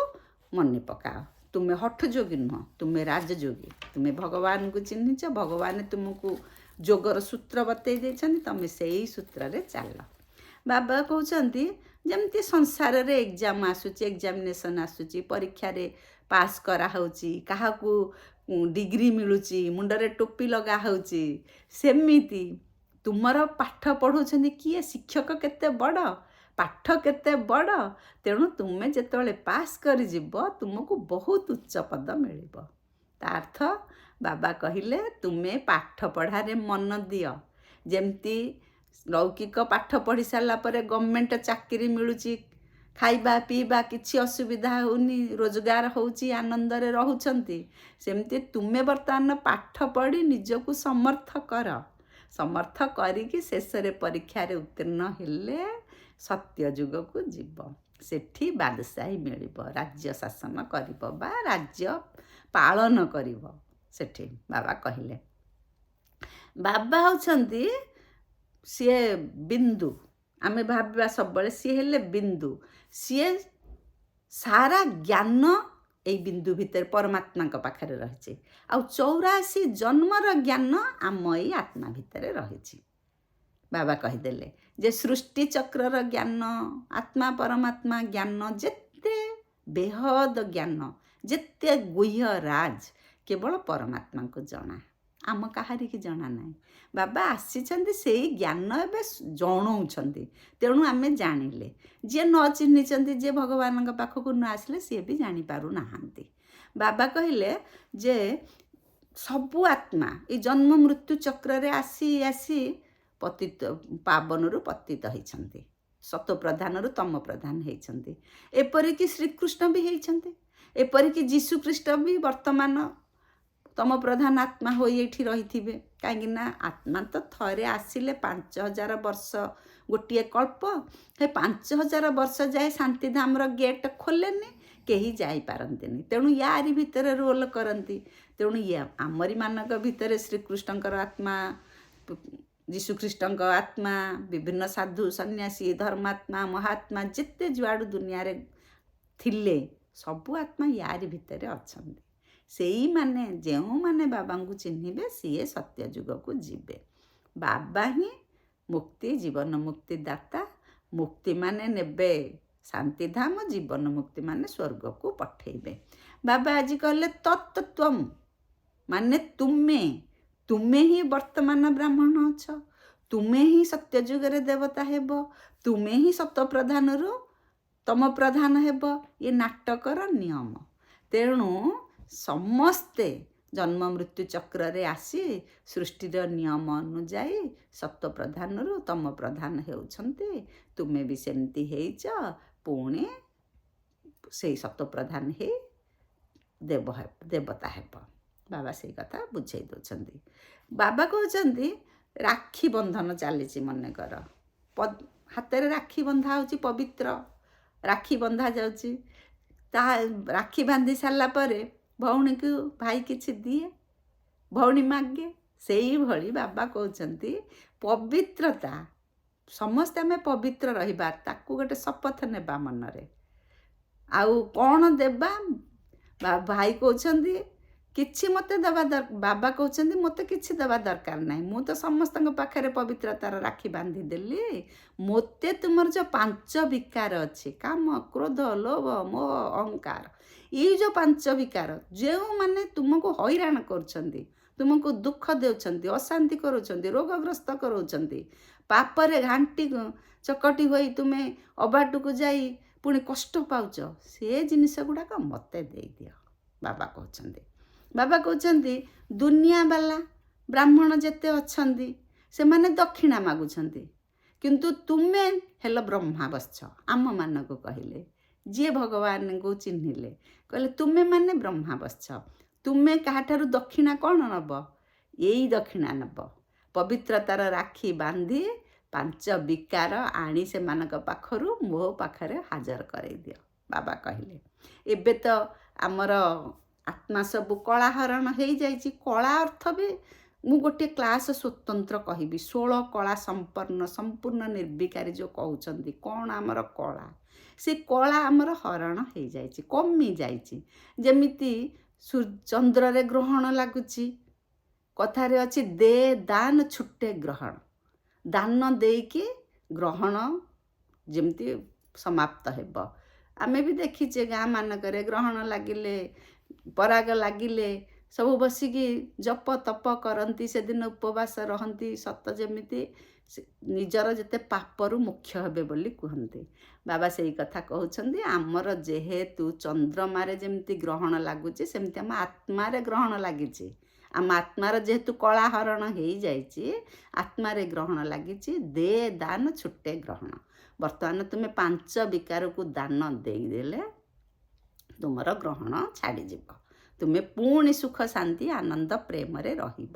ମନେ ପକାଅ। ତୁମେ ହଠ ଯୋଗୀ ନୁହଁ, ତୁମେ ରାଜଯୋଗୀ। ତୁମେ ଭଗବାନଙ୍କୁ ଚିହ୍ନିଛ, ଭଗବାନ ତୁମକୁ ଯୋଗର ସୂତ୍ର ବତେଇ ଦେଇଛନ୍ତି, ତମେ ସେଇ ସୂତ୍ରରେ ଚାଲ। ବାବା କହୁଛନ୍ତି ଯେମିତି ସଂସାରରେ ଏକ୍ଜାମ୍ ଆସୁଛି, ଏକ୍ଜାମିନେସନ୍ ଆସୁଛି, ପରୀକ୍ଷାରେ ପାସ୍ କରାହେଉଛି, କାହାକୁ ଡିଗ୍ରୀ ମିଳୁଛି, ମୁଣ୍ଡରେ ଟୋପି ଲଗା ହେଉଛି, ସେମିତି ତୁମର ପାଠ ପଢ଼ଉଛନ୍ତି କିଏ, ଶିକ୍ଷକ କେତେ ବଡ଼, ପାଠ କେତେ ବଡ଼, ତେଣୁ ତୁମେ ଯେତେବେଳେ ପାସ୍ କରିଯିବ ତୁମକୁ ବହୁତ ଉଚ୍ଚ ପଦ ମିଳିବ। ତା ଅର୍ଥ ବାବା କହିଲେ ତୁମେ ପାଠ ପଢ଼ାରେ ମନ ଦିଅ। ଯେମିତି ଲୌକିକ ପାଠ ପଢ଼ି ସାରିଲା ପରେ ଗଭର୍ଣ୍ଣମେଣ୍ଟ ଚାକିରି ମିଳୁଛି, ଖାଇବା ପିଇବା କିଛି ଅସୁବିଧା ହେଉନି, ରୋଜଗାର ହେଉଛି, ଆନନ୍ଦରେ ରହୁଛନ୍ତି, ସେମିତି ତୁମେ ବର୍ତ୍ତମାନ ପାଠ ପଢ଼ି ନିଜକୁ ସମର୍ଥ କର। ସମର୍ଥ କରିକି ଶେଷରେ ପରୀକ୍ଷାରେ ଉତ୍ତୀର୍ଣ୍ଣ ହେଲେ ସତ୍ୟ ଯୁଗକୁ ଯିବ, ସେଠି ବାଦଶାହୀ ମିଳିବ, ରାଜ୍ୟ ଶାସନ କରିବ ବା ରାଜ୍ୟ ପାଳନ କରିବ। ସେଠି ବାବା କହିଲେ, ବାବା ହେଉଛନ୍ତି ସିଏ ବିନ୍ଦୁ। ଆମେ ଭାବିବା ସବୁବେଳେ ସିଏ ହେଲେ ବିନ୍ଦୁ, ସିଏ ସାରା ଜ୍ଞାନ ଏଇ ବିନ୍ଦୁ ଭିତରେ ପରମାତ୍ମାଙ୍କ ପାଖରେ ରହିଛି। ଆଉ 84 ଜନ୍ମର ଜ୍ଞାନ ଆମ ଏଇ ଆତ୍ମା ଭିତରେ ରହିଛି। ବାବା କହିଦେଲେ ଯେ ସୃଷ୍ଟି ଚକ୍ରର ଜ୍ଞାନ, ଆତ୍ମା ପରମାତ୍ମା ଜ୍ଞାନ, ଯେତେ ବେହଦ ଜ୍ଞାନ, ଯେତେ ଗୁହ୍ୟ ରାଜ କେବଳ ପରମାତ୍ମାଙ୍କୁ ଜଣା, ଆମ କାହାରିକି ଜଣା ନାହିଁ। ବାବା ଆସିଛନ୍ତି ସେଇ ଜ୍ଞାନ ଏବେ ଜଣାଉଛନ୍ତି, ତେଣୁ ଆମେ ଜାଣିଲେ। ଯିଏ ନ ଚିହ୍ନିଛନ୍ତି, ଯିଏ ଭଗବାନଙ୍କ ପାଖକୁ ନ ଆସିଲେ ସିଏ ବି ଜାଣିପାରୁନାହାନ୍ତି। ବାବା କହିଲେ ଯେ ସବୁ ଆତ୍ମା ଏଇ ଜନ୍ମ ମୃତ୍ୟୁ ଚକ୍ରରେ ଆସି ଆସି ପତିତ ପାବନରୁ ପତିତ ହେଇଛନ୍ତି, ସତ ପ୍ରଧାନରୁ ତମ ପ୍ରଧାନ ହେଇଛନ୍ତି। ଏପରିକି ଶ୍ରୀକୃଷ୍ଣ ବି ହେଇଛନ୍ତି, ଏପରିକି ଯୀଶୁଖ୍ରୀଷ୍ଟ ବି ବର୍ତ୍ତମାନ ତମ ପ୍ରଧାନ ଆତ୍ମା ହୋଇ ଏଇଠି ରହିଥିବେ। କାହିଁକି ନା ଆତ୍ମା ତ ଥରେ ଆସିଲେ 5000 ବର୍ଷ ଗୋଟିଏ କଳ୍ପ, ସେ 5000 ବର୍ଷ ଯାଏ ଶାନ୍ତିଧାମର ଗେଟ୍ ଖୋଲେନି, କେହି ଯାଇପାରନ୍ତିନି। ତେଣୁ ୟାରି ଭିତରେ ରୋଲ୍ କରନ୍ତି। ତେଣୁ ଆମରି ମାନଙ୍କ ଭିତରେ ଶ୍ରୀକୃଷ୍ଣଙ୍କର ଆତ୍ମା, ଯୀଶୁଖ୍ରୀଷ୍ଟଙ୍କ ଆତ୍ମା, ବିଭିନ୍ନ ସାଧୁ ସନ୍ନ୍ୟାସୀ, ଧର୍ମାତ୍ମା, ମହାତ୍ମା ଯେତେ ଯୁଆଡ଼ୁ ଦୁନିଆରେ ଥିଲେ ସବୁ ଆତ୍ମା ୟାରି ଭିତରେ ଅଛନ୍ତି। ସେଇମାନେ ଯେଉଁମାନେ ବାବାଙ୍କୁ ଚିହ୍ନିବେ ସିଏ ସତ୍ୟ ଯୁଗକୁ ଯିବେ। ବାବା ହିଁ ମୁକ୍ତି, ଜୀବନ ମୁକ୍ତି ଦାତା। ମୁକ୍ତି ମାନେ ନେବେ ଶାନ୍ତିଧାମ, ଜୀବନ ମୁକ୍ତି ମାନେ ସ୍ୱର୍ଗକୁ ପଠେଇବେ। ବାବା ଆଜି କହିଲେ ତତ୍ତ୍ୱମ୍ ମାନେ ତୁମେ ହିଁ ବର୍ତ୍ତମାନ ବ୍ରାହ୍ମଣ ଅଛ, ତୁମେ ହିଁ ସତ୍ୟ ଯୁଗରେ ଦେବତା ହେବ, ତୁମେ ହିଁ ସତ ପ୍ରଧାନରୁ ତମ ପ୍ରଧାନ ହେବ। ଏ ନାଟକର ନିୟମ। ତେଣୁ ସମସ୍ତେ ଜନ୍ମ ମୃତ୍ୟୁ ଚକ୍ରରେ ଆସି ସୃଷ୍ଟିର ନିୟମ ଅନୁଯାୟୀ ସତ ପ୍ରଧାନରୁ ତମ ପ୍ରଧାନ ହେଉଛନ୍ତି। ତୁମେ ବି ସେମିତି ହେଇଛ, ପୁଣି ସେଇ ସତ ପ୍ରଧାନ ହେଇ ଦେବତା ହେବ। ବାବା ସେଇ କଥା ବୁଝେଇ ଦେଉଛନ୍ତି। ବାବା କହୁଛନ୍ତି ରାକ୍ଷୀ ବନ୍ଧନ ଚାଲିଛି, ମନେକର ହାତରେ ରାକ୍ଷୀ ବନ୍ଧା ହେଉଛି, ପବିତ୍ର ରାକ୍ଷୀ ବନ୍ଧା ଯାଉଛି। ତା ରାକ୍ଷୀ ବାନ୍ଧି ସାରିଲା ପରେ ଭଉଣୀକୁ ଭାଇ କିଛି ଦିଏ, ଭଉଣୀ ମାଗେ। ସେଇଭଳି ବାବା କହୁଛନ୍ତି ପବିତ୍ରତା, ସମସ୍ତେ ଆମେ ପବିତ୍ର ରହିବା, ତାକୁ ଗୋଟେ ଶପଥ ନେବା ମନରେ। ଆଉ କ'ଣ ଦେବା? ଭାଇ କହୁଛନ୍ତି କିଛି ମୋତେ ଦେବା ଦରକାର, ବାବା କହୁଛନ୍ତି ମୋତେ କିଛି ଦେବା ଦରକାର ନାହିଁ, ମୁଁ ତ ସମସ୍ତଙ୍କ ପାଖରେ ପବିତ୍ରତାର ରାକ୍ଷୀ ବାନ୍ଧିଦେଲି। ମୋତେ ତୁମର ଯେଉଁ 5 ବିକାର ଅଛି, କାମ, କ୍ରୋଧ, ଲୋଭ, ମୋହ, ଅହଙ୍କାର, ଏଇ ଯେଉଁ 5 ବିକାର ଯେଉଁମାନେ ତୁମକୁ ହଇରାଣ କରୁଛନ୍ତି, ତୁମକୁ ଦୁଃଖ ଦେଉଛନ୍ତି, ଅଶାନ୍ତି କରୁଛନ୍ତି, ରୋଗଗ୍ରସ୍ତ କରାଉଛନ୍ତି, ପାପରେ ଘାଣ୍ଟି ଚକଟି ହୋଇ ତୁମେ ଅବାଟକୁ ଯାଇ ପୁଣି କଷ୍ଟ ପାଉଛ, ସେ ଜିନିଷ ଗୁଡ଼ାକ ମୋତେ ଦେଇଦିଅ। ବାବା କହୁଛନ୍ତି ଦୁନିଆବାଲା ବ୍ରାହ୍ମଣ ଯେତେ ଅଛନ୍ତି ସେମାନେ ଦକ୍ଷିଣା ମାଗୁଛନ୍ତି, କିନ୍ତୁ ତୁମେ ହେଲ ବ୍ରହ୍ମାବଶ୍ୟ। ଆମମାନଙ୍କୁ କହିଲେ, ଯିଏ ଭଗବାନଙ୍କୁ ଚିହ୍ନିଲେ କହିଲେ ତୁମେ ମାନେ ବ୍ରହ୍ମାବଶ୍ୟ। ତୁମେ କାହାଠାରୁ ଦକ୍ଷିଣା କ'ଣ ନେବ? ଏଇ ଦକ୍ଷିଣା ନେବ, ପବିତ୍ରତାର ରାକ୍ଷୀ ବାନ୍ଧି ପାଞ୍ଚ ବିକାର ଆଣି ସେମାନଙ୍କ ପାଖରୁ ମୋ ପାଖରେ ହାଜର କରେଇ ଦିଅ। ବାବା କହିଲେ ଏବେ ତ ଆମର ଆତ୍ମା ସବୁ କଳାହରଣ ହେଇଯାଇଛି। କଳା ଅର୍ଥ ବି ମୁଁ ଗୋଟିଏ କ୍ଲାସ୍ ସ୍ୱତନ୍ତ୍ର କହିବି। 16 କଳା ସମ୍ପୂର୍ଣ୍ଣ ନିର୍ବିକାରୀ ଯେଉଁ କହୁଛନ୍ତି କ'ଣ ଆମର କଳା, ସେ କଳା ଆମର ହରଣ ହେଇଯାଇଛି, କମି ଯାଇଛି। ଯେମିତି ଚନ୍ଦ୍ରରେ ଗ୍ରହଣ ଲାଗୁଛି, କଥାରେ ଅଛି ଦେ ଦାନ ଛୁଟେ ଗ୍ରହଣ। ଦାନ ଦେଇକି ଗ୍ରହଣ ଯେମିତି ସମାପ୍ତ ହେବ। ଆମେ ବି ଦେଖିଛେ ଗାଁ ମାନଙ୍କରେ ଗ୍ରହଣ ଲାଗିଲେ, ପରାଗ ଲାଗିଲେ ସବୁ ବସିକି ଜପ ତପ କରନ୍ତି, ସେଦିନ ଉପବାସ ରହନ୍ତି, ସତ ଯେମିତି ନିଜର ଯେତେ ପାପରୁ ମୁଖ୍ୟ ହେବେ ବୋଲି କୁହନ୍ତି। ବାବା ସେଇ କଥା କହୁଛନ୍ତି, ଆମର ଯେହେତୁ ଚନ୍ଦ୍ରମାରେ ଯେମିତି ଗ୍ରହଣ ଲାଗୁଛି ସେମିତି ଆମ ଆତ୍ମାରେ ଗ୍ରହଣ ଲାଗିଛି। ଆମ ଆତ୍ମାର ଯେହେତୁ କଳାହରଣ ହେଇଯାଇଛି, ଆତ୍ମାରେ ଗ୍ରହଣ ଲାଗିଛି। ଦେ ଦାନ ଛୁଟେ ଗ୍ରହଣ। ବର୍ତ୍ତମାନ ତୁମେ 5 ବିକାରକୁ ଦାନ ଦେଇଦେଲେ ତୁମର ଗ୍ରହଣ ଛାଡ଼ିଯିବ, ତୁମେ ପୁଣି ସୁଖ ଶାନ୍ତି ଆନନ୍ଦ ପ୍ରେମରେ ରହିବ।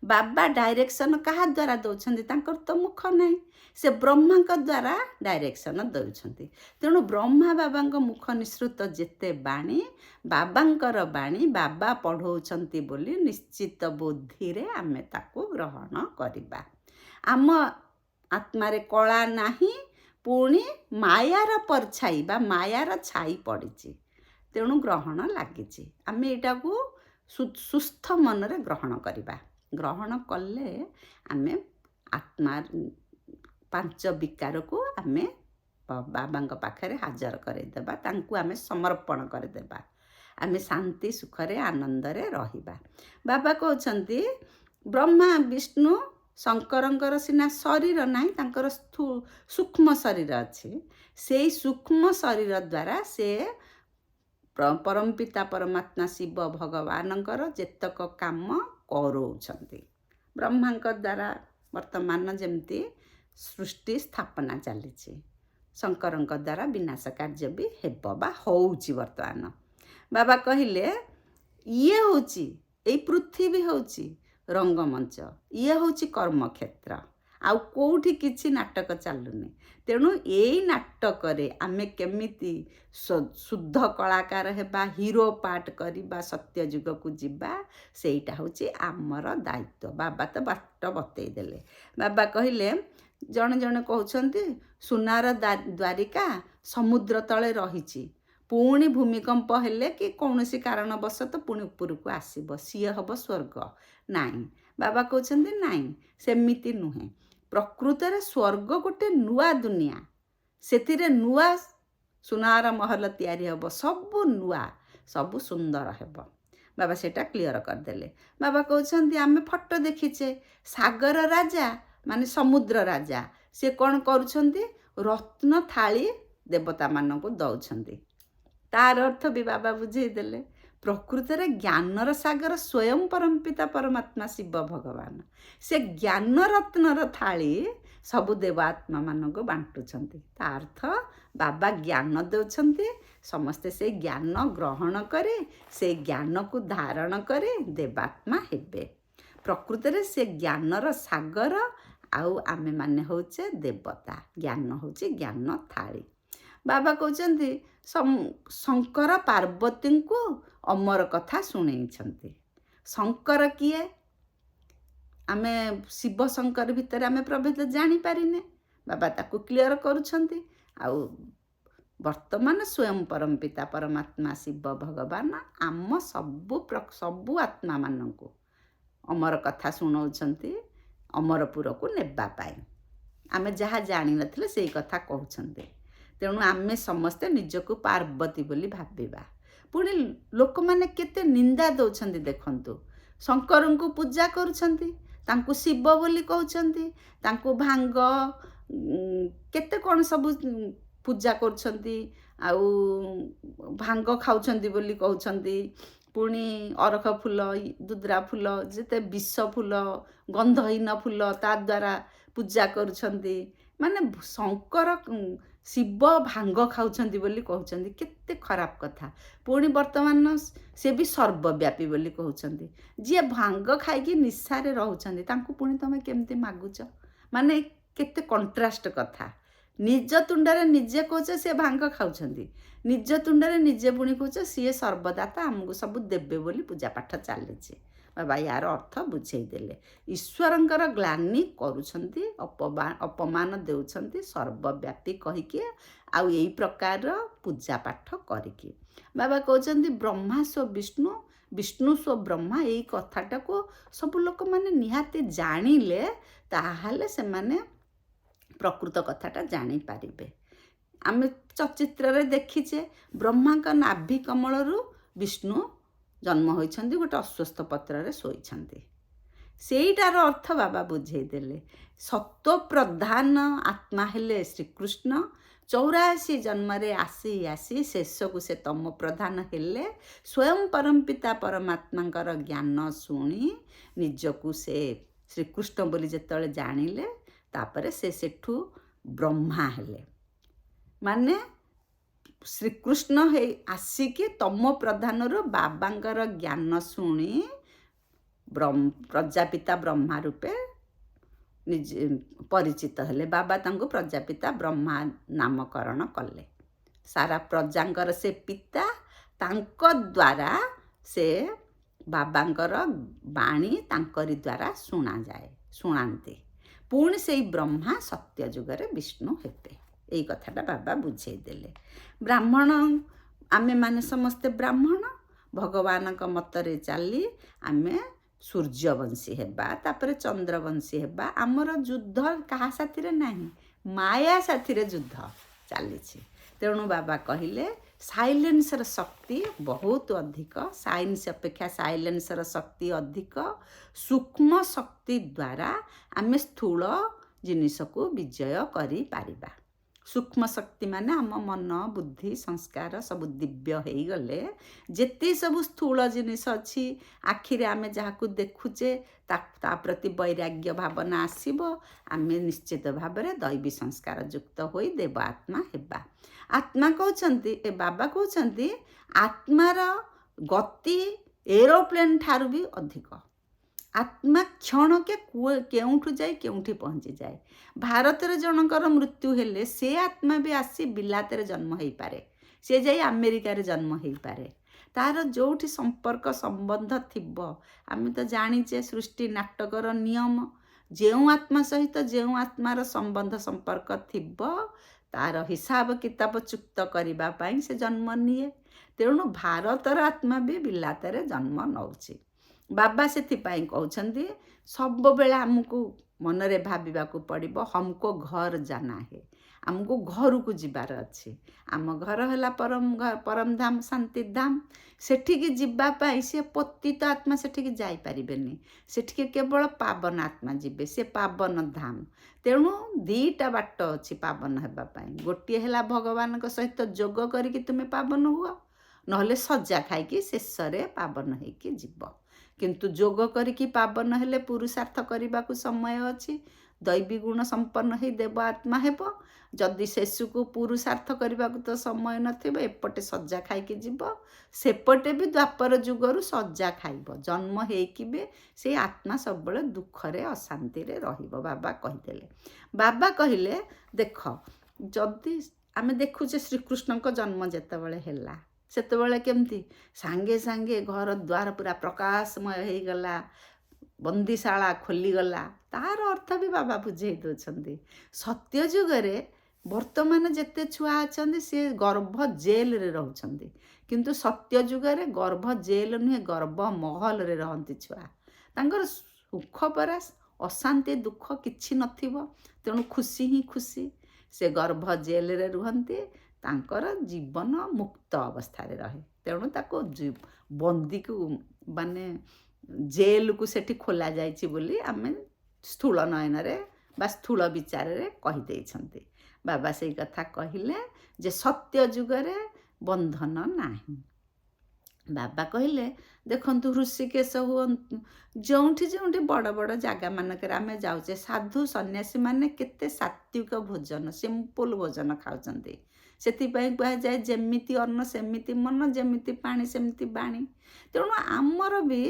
ବାବା ଡାଇରେକ୍ସନ କାହା ଦ୍ୱାରା ଦେଉଛନ୍ତି? ତାଙ୍କର ତ ମୁଖ ନାହିଁ, ସେ ବ୍ରହ୍ମାଙ୍କ ଦ୍ୱାରା ଡାଇରେକ୍ସନ ଦେଉଛନ୍ତି। ତେଣୁ ବ୍ରହ୍ମା ବାବାଙ୍କ ମୁଖ ନିଃସୃତ ଯେତେ ବାଣୀ, ବାବାଙ୍କର ବାଣୀ, ବାବା ପଢ଼ଉଛନ୍ତି ବୋଲି ନିଶ୍ଚିତ ବୁଦ୍ଧିରେ ଆମେ ତାକୁ ଗ୍ରହଣ କରିବା। ଆମ ଆତ୍ମାରେ କଳା ନାହିଁ, ପୁଣି ମାୟାର ପରଛାଇ ବା ମାୟାର ଛାଇ ପଡ଼ିଛି, ତେଣୁ ଗ୍ରହଣ ଲାଗିଛି। ଆମେ ଏଇଟାକୁ ସୁସ୍ଥ ମନରେ ଗ୍ରହଣ କରିବା। ଗ୍ରହଣ କଲେ ଆମେ ଆତ୍ମା 5 ବିକାରକୁ ଆମେ ବାବାଙ୍କ ପାଖରେ ହାଜର କରେଇଦେବା, ତାଙ୍କୁ ଆମେ ସମର୍ପଣ କରିଦେବା, ଆମେ ଶାନ୍ତି ସୁଖରେ ଆନନ୍ଦରେ ରହିବା। ବାବା କହୁଛନ୍ତି ବ୍ରହ୍ମା ବିଷ୍ଣୁ ଶଙ୍କରଙ୍କର ସିନା ଶରୀର ନାହିଁ, ତାଙ୍କର ସୂକ୍ଷ୍ମ ଶରୀର ଅଛି। ସେଇ ସୂକ୍ଷ୍ମ ଶରୀର ଦ୍ୱାରା ସେ ପରମପିତା ପରମାତ୍ମା ଶିବ ଭଗବାନଙ୍କର ଯେତକ କାମ କରଉଛନ୍ତି। ବ୍ରହ୍ମାଙ୍କ ଦ୍ୱାରା ବର୍ତ୍ତମାନ ଯେମିତି ସୃଷ୍ଟି ସ୍ଥାପନା ଚାଲିଛି, ଶଙ୍କରଙ୍କ ଦ୍ୱାରା ବିନାଶ କାର୍ଯ୍ୟ ବି ହେବ ବା ହେଉଛି ବର୍ତ୍ତମାନ। ବାବା କହିଲେ ଇଏ ହେଉଛି, ଏଇ ପୃଥିବୀ ହେଉଛି ରଙ୍ଗମଞ୍ଚ, ଇଏ ହେଉଛି କର୍ମକ୍ଷେତ୍ର, ଆଉ କେଉଁଠି କିଛି ନାଟକ ଚାଲୁନି। ତେଣୁ ଏଇ ନାଟକରେ ଆମେ କେମିତି ଶୁଦ୍ଧ କଳାକାର ହେବା, ହିରୋ ପାର୍ଟ କରିବା, ସତ୍ୟ ଯୁଗକୁ ଯିବା, ସେଇଟା ହେଉଛି ଆମର ଦାୟିତ୍ୱ। ବାବା ତ ବାଟ ବତେଇ ଦେଲେ। ବାବା କହିଲେ ଜଣେ ଜଣେ କହୁଛନ୍ତି ସୁନାର ଦ୍ୱାରିକା ସମୁଦ୍ର ତଳେ ରହିଛି, ପୁଣି ଭୂମିକମ୍ପ ହେଲେ କି କୌଣସି କାରଣବଶତଃ ପୁଣି ଉପରକୁ ଆସିବ, ସିଏ ହେବ ସ୍ୱର୍ଗ। ନାହିଁ, ବାବା କହୁଛନ୍ତି ନାହିଁ, ସେମିତି ନୁହେଁ। ପ୍ରକୃତରେ ସ୍ୱର୍ଗ ଗୋଟେ ନୂଆ ଦୁନିଆ, ସେଥିରେ ନୂଆ ସୁନାର ମହଲ ତିଆରି ହେବ, ସବୁ ନୂଆ, ସବୁ ସୁନ୍ଦର ହେବ। ବାବା ସେଇଟା କ୍ଲିଅର କରିଦେଲେ। ବାବା କହୁଛନ୍ତି ଆମେ ଫଟୋ ଦେଖିଛେ, ସାଗର ରାଜା ମାନେ ସମୁଦ୍ର ରାଜା, ସେ କ'ଣ କରୁଛନ୍ତି? ରତ୍ନ ଥାଳି ଦେବତାମାନଙ୍କୁ ଦେଉଛନ୍ତି। ତାର ଅର୍ଥ ବି ବାବା ବୁଝେଇ ଦେଲେ। ପ୍ରକୃତରେ ଜ୍ଞାନର ସାଗର ସ୍ୱୟଂ ପରମପିତା ପରମାତ୍ମା ଶିବ ଭଗବାନ, ସେ ଜ୍ଞାନ ରତ୍ନର ଥାଳି ସବୁ ଦେବାତ୍ମାମାନଙ୍କୁ ବାଣ୍ଟୁଛନ୍ତି। ତା ଅର୍ଥ ବାବା ଜ୍ଞାନ ଦେଉଛନ୍ତି, ସମସ୍ତେ ସେ ଜ୍ଞାନ ଗ୍ରହଣ କରି ସେ ଜ୍ଞାନକୁ ଧାରଣ କରି ଦେବାତ୍ମା ହେବେ। ପ୍ରକୃତରେ ସେ ଜ୍ଞାନର ସାଗର, ଆଉ ଆମେମାନେ ହେଉଛେ ଦେବତା। ଜ୍ଞାନ ହେଉଛି ଜ୍ଞାନ ଥାଳି। ବାବା କହୁଛନ୍ତି ଶଙ୍କର ପାର୍ବତୀଙ୍କୁ ଅମର କଥା ଶୁଣେଇଛନ୍ତି। ଶଙ୍କର କିଏ? ଆମେ ଶିବ ଶଙ୍କର ଭିତରେ ଆମେ ପ୍ରଭେଦ ଜାଣିପାରିନେ, ବାବା ତାକୁ କ୍ଲିଅର କରୁଛନ୍ତି। ଆଉ ବର୍ତ୍ତମାନ ସ୍ୱୟଂ ପରମପିତା ପରମାତ୍ମା ଶିବ ଭଗବାନ ଆମ ସବୁ ଆତ୍ମାମାନଙ୍କୁ ଅମର କଥା ଶୁଣାଉଛନ୍ତି, ଅମରପୁରକୁ ନେବା ପାଇଁ। ଆମେ ଯାହା ଜାଣିନଥିଲେ ସେଇ କଥା କହୁଛନ୍ତି। ତେଣୁ ଆମେ ସମସ୍ତେ ନିଜକୁ ପାର୍ବତୀ ବୋଲି ଭାବିବା। ପୁଣି ଲୋକମାନେ କେତେ ନିନ୍ଦା ଦେଉଛନ୍ତି ଦେଖନ୍ତୁ। ଶଙ୍କରଙ୍କୁ ପୂଜା କରୁଛନ୍ତି, ତାଙ୍କୁ ଶିବ ବୋଲି କହୁଛନ୍ତି, ତାଙ୍କୁ ଭାଙ୍ଗ କେତେ କ'ଣ ସବୁ ପୂଜା କରୁଛନ୍ତି, ଆଉ ଭାଙ୍ଗ ଖାଉଛନ୍ତି ବୋଲି କହୁଛନ୍ତି। ପୁଣି ଅରଖ ଫୁଲ, ଦୁଦ୍ରା ଫୁଲ, ଯେତେ ବିଷ ଫୁଲ, ଗନ୍ଧହୀନ ଫୁଲ, ତା ଦ୍ୱାରା ପୂଜା କରୁଛନ୍ତି। ମାନେ ଶଙ୍କର ଶିବ ଭାଙ୍ଗ ଖାଉଛନ୍ତି ବୋଲି କହୁଛନ୍ତି, କେତେ ଖରାପ କଥା। ପୁଣି ବର୍ତ୍ତମାନ ସେ ବି ସର୍ବବ୍ୟାପୀ ବୋଲି କହୁଛନ୍ତି। ଯିଏ ଭାଙ୍ଗ ଖାଇକି ନିଶାରେ ରହୁଛନ୍ତି ତାଙ୍କୁ ପୁଣି ତମେ କେମିତି ମାଗୁଛ? ମାନେ କେତେ କଣ୍ଟ୍ରାଷ୍ଟ କଥା। ନିଜ ତୁଣ୍ଡରେ ନିଜେ କହୁଛ ସିଏ ଭାଙ୍ଗ ଖାଉଛନ୍ତି, ନିଜ ତୁଣ୍ଡରେ ନିଜେ ପୁଣି କହୁଛ ସିଏ ସର୍ବଦାତା ଆମକୁ ସବୁ ଦେବେ ବୋଲି ପୂଜାପାଠ ଚାଲିଛି। ବାବା ୟାର ଅର୍ଥ ବୁଝେଇ ଦେଲେ। ଈଶ୍ୱରଙ୍କର ଗ୍ଲାନି କରୁଛନ୍ତି, ଅପମାନ ଦେଉଛନ୍ତି ସର୍ବବ୍ୟାପୀ କହିକି, ଆଉ ଏଇ ପ୍ରକାର ପୂଜାପାଠ କରିକି। ବାବା କହୁଛନ୍ତି ବ୍ରହ୍ମା ସ୍ୱ ବିଷ୍ଣୁ, ବିଷ୍ଣୁ ସ୍ୱ ବ୍ରହ୍ମା। ଏଇ କଥାଟାକୁ ସବୁ ଲୋକମାନେ ନିହାତି ଜାଣିଲେ ତାହେଲେ ସେମାନେ ପ୍ରକୃତ କଥାଟା ଜାଣିପାରିବେ। ଆମେ ଚଳଚ୍ଚିତ୍ରରେ ଦେଖିଛେ ବ୍ରହ୍ମାଙ୍କ ନାଭି କମଳରୁ ବିଷ୍ଣୁ ଜନ୍ମ ହୋଇଛନ୍ତି, ଗୋଟେ ଅଶ୍ୱସ୍ଥ ପତ୍ରରେ ଶୋଇଛନ୍ତି। ସେଇଟାର ଅର୍ଥ ବାବା ବୁଝେଇ ଦେଲେ। ସତ୍ୱପ୍ରଧାନ ଆତ୍ମା ହେଲେ ଶ୍ରୀକୃଷ୍ଣ। 84 ଜନ୍ମରେ ଆସି ଆସି ଶେଷକୁ ସେ ତମ ପ୍ରଧାନ ହେଲେ। ସ୍ୱୟଂ ପରମପିତା ପରମାତ୍ମାଙ୍କର ଜ୍ଞାନ ଶୁଣି ନିଜକୁ ସେ ଶ୍ରୀକୃଷ୍ଣ ବୋଲି ଯେତେବେଳେ ଜାଣିଲେ, ତାପରେ ସେ ସେଠୁ ବ୍ରହ୍ମା ହେଲେ। ମାନେ ଶ୍ରୀକୃଷ୍ଣ ଆସିକି ତମ ପ୍ରଧାନରୁ ବାବାଙ୍କର ଜ୍ଞାନ ଶୁଣି ପ୍ରଜାପିତା ବ୍ରହ୍ମା ରୂପେ ନିଜେ ପରିଚିତ ହେଲେ। ବାବା ତାଙ୍କୁ ପ୍ରଜାପିତା ବ୍ରହ୍ମା ନାମକରଣ କଲେ। ସାରା ପ୍ରଜାଙ୍କର ସେ ପିତା, ତାଙ୍କ ଦ୍ୱାରା ସେ ବାବାଙ୍କର ବାଣୀ ତାଙ୍କରି ଦ୍ୱାରା ଶୁଣାନ୍ତି। ପୁଣି ସେଇ ବ୍ରହ୍ମା ସତ୍ୟ ଯୁଗରେ ବିଷ୍ଣୁ ହେବେ। ଏଇ କଥାଟା ବାବା ବୁଝେଇ ଦେଲେ। ବ୍ରାହ୍ମଣ, ଆମେମାନେ ସମସ୍ତେ ବ୍ରାହ୍ମଣ। ଭଗବାନଙ୍କ ମତରେ ଚାଲି ଆମେ ସୂର୍ଯ୍ୟବଂଶୀ ହେବା, ତାପରେ ଚନ୍ଦ୍ରବଂଶୀ ହେବା। ଆମର ଯୁଦ୍ଧ କାହା ସାଥିରେ ନାହିଁ, ମାୟା ସାଥିରେ ଯୁଦ୍ଧ ଚାଲିଛି। ତେଣୁ ବାବା କହିଲେ ସାଇଲେନ୍ସର ଶକ୍ତି ବହୁତ ଅଧିକ, ସାଇନ୍ସ ଅପେକ୍ଷା ସାଇଲେନ୍ସର ଶକ୍ତି ଅଧିକ। ସୂକ୍ଷ୍ମ ଶକ୍ତି ଦ୍ୱାରା ଆମେ ସ୍ଥୂଳ ଜିନିଷକୁ ବିଜୟ କରିପାରିବା। ସୂକ୍ଷ୍ମ ଶକ୍ତି ମାନେ ଆମ ମନ, ବୁଦ୍ଧି, ସଂସ୍କାର ସବୁ ଦିବ୍ୟ ହେଇଗଲେ ଯେତେ ସବୁ ସ୍ଥୂଳ ଜିନିଷ ଅଛି, ଆଖିରେ ଆମେ ଯାହାକୁ ଦେଖୁଛେ ତା ପ୍ରତି ବୈରାଗ୍ୟ ଭାବନା ଆସିବ। ଆମେ ନିଶ୍ଚିତ ଭାବରେ ଦୈବୀ ସଂସ୍କାର ଯୁକ୍ତ ହୋଇ ଦେବ ଆତ୍ମା ହେବା। ଆତ୍ମା କହୁଛନ୍ତି, ବାବା କହୁଛନ୍ତି ଆତ୍ମାର ଗତି ଏରୋପ୍ଲେନ୍ ଠାରୁ ବି ଅଧିକ। ଆତ୍ମା କ୍ଷଣକେ କେଉଁଠୁ ଯାଇ କେଉଁଠି ପହଞ୍ଚିଯାଏ। ଭାରତରେ ଜଣଙ୍କର ମୃତ୍ୟୁ ହେଲେ ସେ ଆତ୍ମା ବି ଆସି ବିଲାତରେ ଜନ୍ମ ହେଇପାରେ, ସେ ଯାଇ ଆମେରିକାରେ ଜନ୍ମ ହେଇପାରେ। ତାର ଯେଉଁଠି ସମ୍ପର୍କ ସମ୍ବନ୍ଧ ଥିବ, ଆମେ ତ ଜାଣିଛେ ସୃଷ୍ଟି ନାଟକର ନିୟମ, ଯେଉଁ ଆତ୍ମା ସହିତ ଯେଉଁ ଆତ୍ମାର ସମ୍ବନ୍ଧ ସମ୍ପର୍କ ଥିବ ତାର ହିସାବ କିତାବ ଚୁକ୍ତ କରିବା ପାଇଁ ସେ ଜନ୍ମ ନିଏ। ତେଣୁ ଭାରତର ଆତ୍ମା ବି ବିଲାତରେ ଜନ୍ମ ନେଉଛି। ବାବା ସେଥିପାଇଁ କହୁଛନ୍ତି ସବୁବେଳେ ଆମକୁ ମନରେ ଭାବିବାକୁ ପଡ଼ିବ, ହମକୋ ଘର ଜାନା ହେ। ଆମକୁ ଘରକୁ ଯିବାର ଅଛି। ଆମ ଘର ହେଲା ପରମଧାମ, ଶାନ୍ତିଧାମ। ସେଠିକି ଯିବା ପାଇଁ ସେ ପତିତ ଆତ୍ମା ସେଠିକି ଯାଇପାରିବେନି, ସେଠିକି କେବଳ ପାବନ ଆତ୍ମା ଯିବେ, ସେ ପାବନ ଧାମ। ତେଣୁ ଦିଟା ବାଟ ଅଛି ପାବନ ହେବା ପାଇଁ। ଗୋଟିଏ ହେଲା ଭଗବାନଙ୍କ ସହିତ ଯୋଗ କରିକି ତୁମେ ପାବନ ହୁଅ, ନହେଲେ ସଜା ଖାଇକି ଶେଷରେ ପାବନ ହେଇକି ଯିବ। କିନ୍ତୁ ଯୋଗ କରିକି ପାବନ ହେଲେ ପୁରୁଷାର୍ଥ କରିବାକୁ ସମୟ ଅଛି, ଦୈବୀ ଗୁଣ ସମ୍ପନ୍ନ ହେଇ ଦେବ ଆତ୍ମା ହେବ। ଯଦି ଶେଷକୁ ପୁରୁଷାର୍ଥ କରିବାକୁ ତ ସମୟ ନଥିବ, ଏପଟେ ସଜା ଖାଇକି ଯିବ, ସେପଟେ ବି ଦ୍ୱାପର ଯୁଗରୁ ସଜା ଖାଇବ। ଜନ୍ମ ହେଇକି ବି ସେଇ ଆତ୍ମା ସବୁବେଳେ ଦୁଃଖରେ ଅଶାନ୍ତିରେ ରହିବ। ବାବା କହିଦେଲେ। ବାବା କହିଲେ ଦେଖ, ଯଦି ଆମେ ଦେଖୁଛେ ଶ୍ରୀକୃଷ୍ଣଙ୍କ ଜନ୍ମ ଯେତେବେଳେ ହେଲା, ସେତେବେଳେ କେମିତି ସାଙ୍ଗେ ସାଙ୍ଗେ ଘର ଦ୍ୱାର ପୁରା ପ୍ରକାଶମୟ ହେଇଗଲା, ବନ୍ଦିଶାଳା ଖୋଲିଗଲା। ତାର ଅର୍ଥ ବି ବାବା ବୁଝେଇ ଦେଉଛନ୍ତି। ସତ୍ୟ ଯୁଗରେ ବର୍ତ୍ତମାନ ଯେତେ ଛୁଆ ଅଛନ୍ତି ସେ ଗର୍ଭ ଜେଲରେ ରହୁଛନ୍ତି, କିନ୍ତୁ ସତ୍ୟ ଯୁଗରେ ଗର୍ଭ ଜେଲ ନୁହେଁ, ଗର୍ଭ ମହଲରେ ରହନ୍ତି ଛୁଆ। ତାଙ୍କର ସୁଖ ପରା, ଅଶାନ୍ତି ଦୁଃଖ କିଛି ନଥିବ, ତେଣୁ ଖୁସି ହିଁ ଖୁସି। ସେ ଗର୍ଭ ଜେଲରେ ରୁହନ୍ତି, ତାଙ୍କର ଜୀବନ ମୁକ୍ତ ଅବସ୍ଥାରେ ରହେ। ତେଣୁ ତାକୁ ବନ୍ଦୀକୁ ମାନେ ଜେଲକୁ ସେଠି ଖୋଲା ଯାଇଛି ବୋଲି ଆମେ ସ୍ଥୂଳ ନୟନରେ ବା ସ୍ଥୂଳ ବିଚାରରେ କହିଦେଇଛନ୍ତି। ବାବା ସେଇ କଥା କହିଲେ ଯେ ସତ୍ୟ ଯୁଗରେ ବନ୍ଧନ ନାହିଁ। ବାବା କହିଲେ ଦେଖନ୍ତୁ, ହୃଷିକେଶ ହୁଅନ୍ତୁ, ଯେଉଁଠି ଯେଉଁଠି ବଡ଼ ବଡ଼ ଜାଗାମାନଙ୍କରେ ଆମେ ଯାଉଛେ, ସାଧୁ ସନ୍ନ୍ୟାସୀମାନେ କେତେ ସାତ୍ତ୍ୱିକ ଭୋଜନ, ସିମ୍ପଲ୍ ଭୋଜନ ଖାଉଛନ୍ତି। ସେଥିପାଇଁ କୁହାଯାଏ ଯେମିତି ଅନ୍ନ ସେମିତି ମନ, ଯେମିତି ପାଣି ସେମିତି ବାଣୀ। ତେଣୁ ଆମର ବି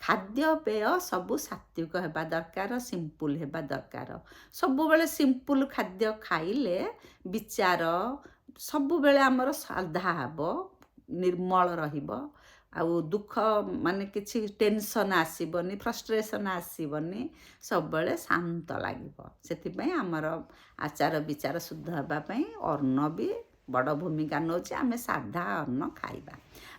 ଖାଦ୍ୟପେୟ ସବୁ ସାତ୍ଵିକ ହେବା ଦରକାର, ସିମ୍ପୁଲ ହେବା ଦରକାର। ସବୁବେଳେ ସିମ୍ପୁଲ ଖାଦ୍ୟ ଖାଇଲେ ବିଚାର ସବୁବେଳେ ଆମର ସାଧା ହେବ, ନିର୍ମଳ ରହିବ, ଆଉ ଦୁଃଖ ମାନେ କିଛି ଟେନସନ୍ ଆସିବନି, ଫ୍ରଷ୍ଟ୍ରେସନ୍ ଆସିବନି, ସବୁବେଳେ ଶାନ୍ତ ଲାଗିବ। ସେଥିପାଇଁ ଆମର ଆଚାର ବିଚାର ଶୁଦ୍ଧ ହେବା ପାଇଁ ଅନ୍ନ ବି ବଡ଼ ଭୂମିକା ନେଉଛି। ଆମେ ସାଧା ଅନ୍ନ ଖାଇବା।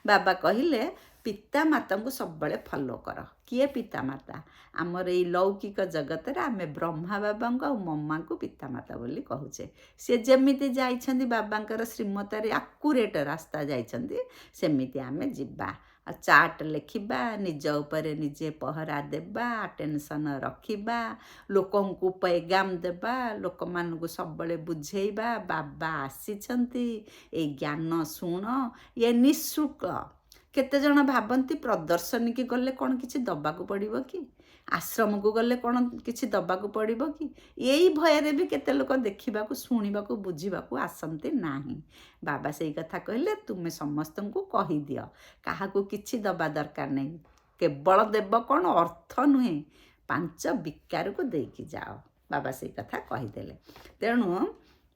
ବାବା କହିଲେ ପିତାମାତାଙ୍କୁ ସବୁବେଳେ ଫଲୋ କର। କିଏ ପିତାମାତା? ଆମର ଏଇ ଲୌକିକ ଜଗତରେ ଆମେ ବ୍ରହ୍ମା ବାବାଙ୍କୁ ଆଉ ମମାଙ୍କୁ ପିତାମାତା ବୋଲି କହୁଛେ। ସେ ଯେମିତି ଯାଇଛନ୍ତି ବାବାଙ୍କର ଶ୍ରୀମତରେ ଆକୁରେଟ୍ ରାସ୍ତା ଯାଇଛନ୍ତି, ସେମିତି ଆମେ ଯିବା। ଆଉ ଚାର୍ଟ ଲେଖିବା, ନିଜ ଉପରେ ନିଜେ ପହରା ଦେବା, ଟେନସନ୍ ରଖିବା, ଲୋକଙ୍କୁ ପେଗାମ ଦେବା, ଲୋକମାନଙ୍କୁ ସବୁବେଳେ ବୁଝେଇବା ବାବା ଆସିଛନ୍ତି, ଏଇ ଜ୍ଞାନ ଶୁଣ, ଇଏ ନିଃଶୁଳ୍କ। କେତେଜଣ ଭାବନ୍ତି ପ୍ରଦର୍ଶନୀକି ଗଲେ କ'ଣ କିଛି ଦେବାକୁ ପଡ଼ିବ କି? ଆଶ୍ରମକୁ ଗଲେ କ'ଣ କିଛି ଦେବାକୁ ପଡ଼ିବ କି? ଏଇ ଭୟରେ ବି କେତେ ଲୋକ ଦେଖିବାକୁ, ଶୁଣିବାକୁ, ବୁଝିବାକୁ ଆସନ୍ତି ନାହିଁ। ବାବା ସେଇ କଥା କହିଲେ, ତୁମେ ସମସ୍ତଙ୍କୁ କହିଦିଅ, କାହାକୁ କିଛି ଦେବା ଦରକାର ନାହିଁ। କେବଳ ଦେବ କ'ଣ? ଅର୍ଥ ନୁହେଁ, 5 ବିକାରକୁ ଦେଇକି ଯାଅ। ବାବା ସେଇ କଥା କହିଦେଲେ। ତେଣୁ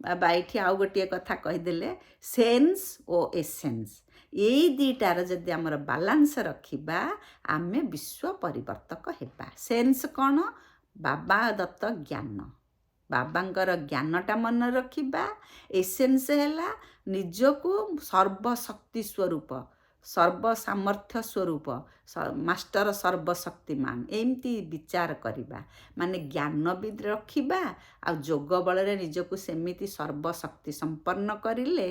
ବାବା ଏଇଠି ଆଉ ଗୋଟିଏ କଥା କହିଦେଲେ, ସେନ୍ସ ଓ ଏସେନ୍ସ, ଏଇ ଦୁଇଟାର ଯଦି ଆମର ବାଲାନ୍ସ ରଖିବା, ଆମେ ବିଶ୍ୱ ପରିବର୍ତ୍ତକ ହେବା। ସେନ୍ସ କ'ଣ? ବାବା ଦତ୍ତ ଜ୍ଞାନ, ବାବାଙ୍କର ଜ୍ଞାନଟା ମନେ ରଖିବା। ଏସେନ୍ସ ହେଲା ନିଜକୁ ସର୍ବଶକ୍ତି ସ୍ୱରୂପ, ସର୍ବସାମର୍ଥ୍ୟ ସ୍ୱରୂପ, ମାଷ୍ଟର ସର୍ବଶକ୍ତିମାନ, ଏମିତି ବିଚାର କରିବା। ମାନେ ଜ୍ଞାନ ବି ରଖିବା, ଆଉ ଯୋଗ ବଳରେ ନିଜକୁ ସେମିତି ସର୍ବଶକ୍ତି ସମ୍ପନ୍ନ କରିଲେ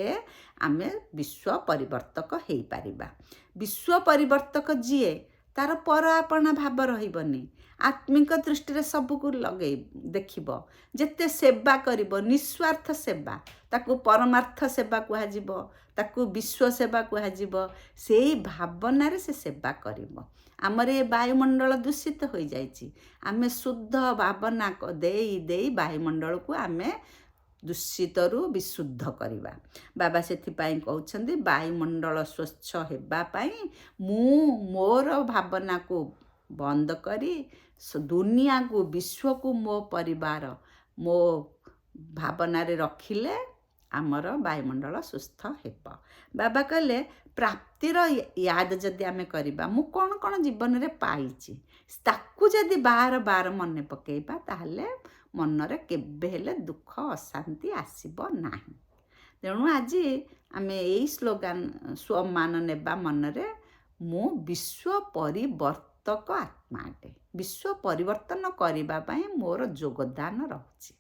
ଆମେ ବିଶ୍ୱ ପରିବର୍ତ୍ତକ ହେଇପାରିବା। ବିଶ୍ୱ ପରିବର୍ତ୍ତକ ଯିଏ, ତାର ପର ଆପଣା ଭାବ ରହିବନି। ଆତ୍ମିକ ଦୃଷ୍ଟିରେ ସବୁକୁ ଲଗେଇ ଦେଖିବ। ଯେତେ ସେବା କରିବ, ନିଃସ୍ୱାର୍ଥ ସେବା, ତାକୁ ପରମାର୍ଥ ସେବା କୁହାଯିବ, ତାକୁ ବିଶ୍ୱ ସେବା କୁହାଯିବ। ସେଇ ଭାବନାରେ ସେ ସେବା କରିବ। ଆମର ଏ ବାୟୁମଣ୍ଡଳ ଦୂଷିତ ହୋଇଯାଇଛି। ଆମେ ଶୁଦ୍ଧ ଭାବନା ଦେଇ ଦେଇ ବାୟୁମଣ୍ଡଳକୁ ଆମେ ଦୂଷିତରୁ ବିଶୁଦ୍ଧ କରିବା। ବାବା ସେଥିପାଇଁ କହୁଛନ୍ତି ବାୟୁମଣ୍ଡଳ ସ୍ୱଚ୍ଛ ହେବା ପାଇଁ ମୁଁ ମୋର ଭାବନାକୁ ବନ୍ଦ କରି ଦୁନିଆକୁ, ବିଶ୍ୱକୁ ମୋ ପରିବାର, ମୋ ଭାବନାରେ ରଖିଲେ ଆମର ବାୟୁମଣ୍ଡଳ ସୁସ୍ଥ ହେବ। ବାବା କହିଲେ ପ୍ରାପ୍ତିର ୟାଦ ଯଦି ଆମେ କରିବା, ମୁଁ କ'ଣ କ'ଣ ଜୀବନରେ ପାଇଛି, ତାକୁ ଯଦି ବାର ବାର ମନେ ପକାଇବା, ତାହେଲେ ମନରେ କେବେ ହେଲେ ଦୁଃଖ ଅଶାନ୍ତି ଆସିବ ନାହିଁ। ତେଣୁ ଆଜି ଆମେ ଏଇ ସ୍ଲୋଗାନ ସ୍ୱମାନ ନେବା ମନରେ, ମୁଁ ବିଶ୍ୱ ପରିବର୍ତ୍ତକ ଆତ୍ମା ଅଟେ। ବିଶ୍ୱ ପରିବର୍ତ୍ତନ କରିବା ପାଇଁ ମୋର ଯୋଗଦାନ ରହୁଛି।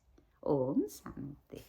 ଓମ୍ ଶାନ୍ତି।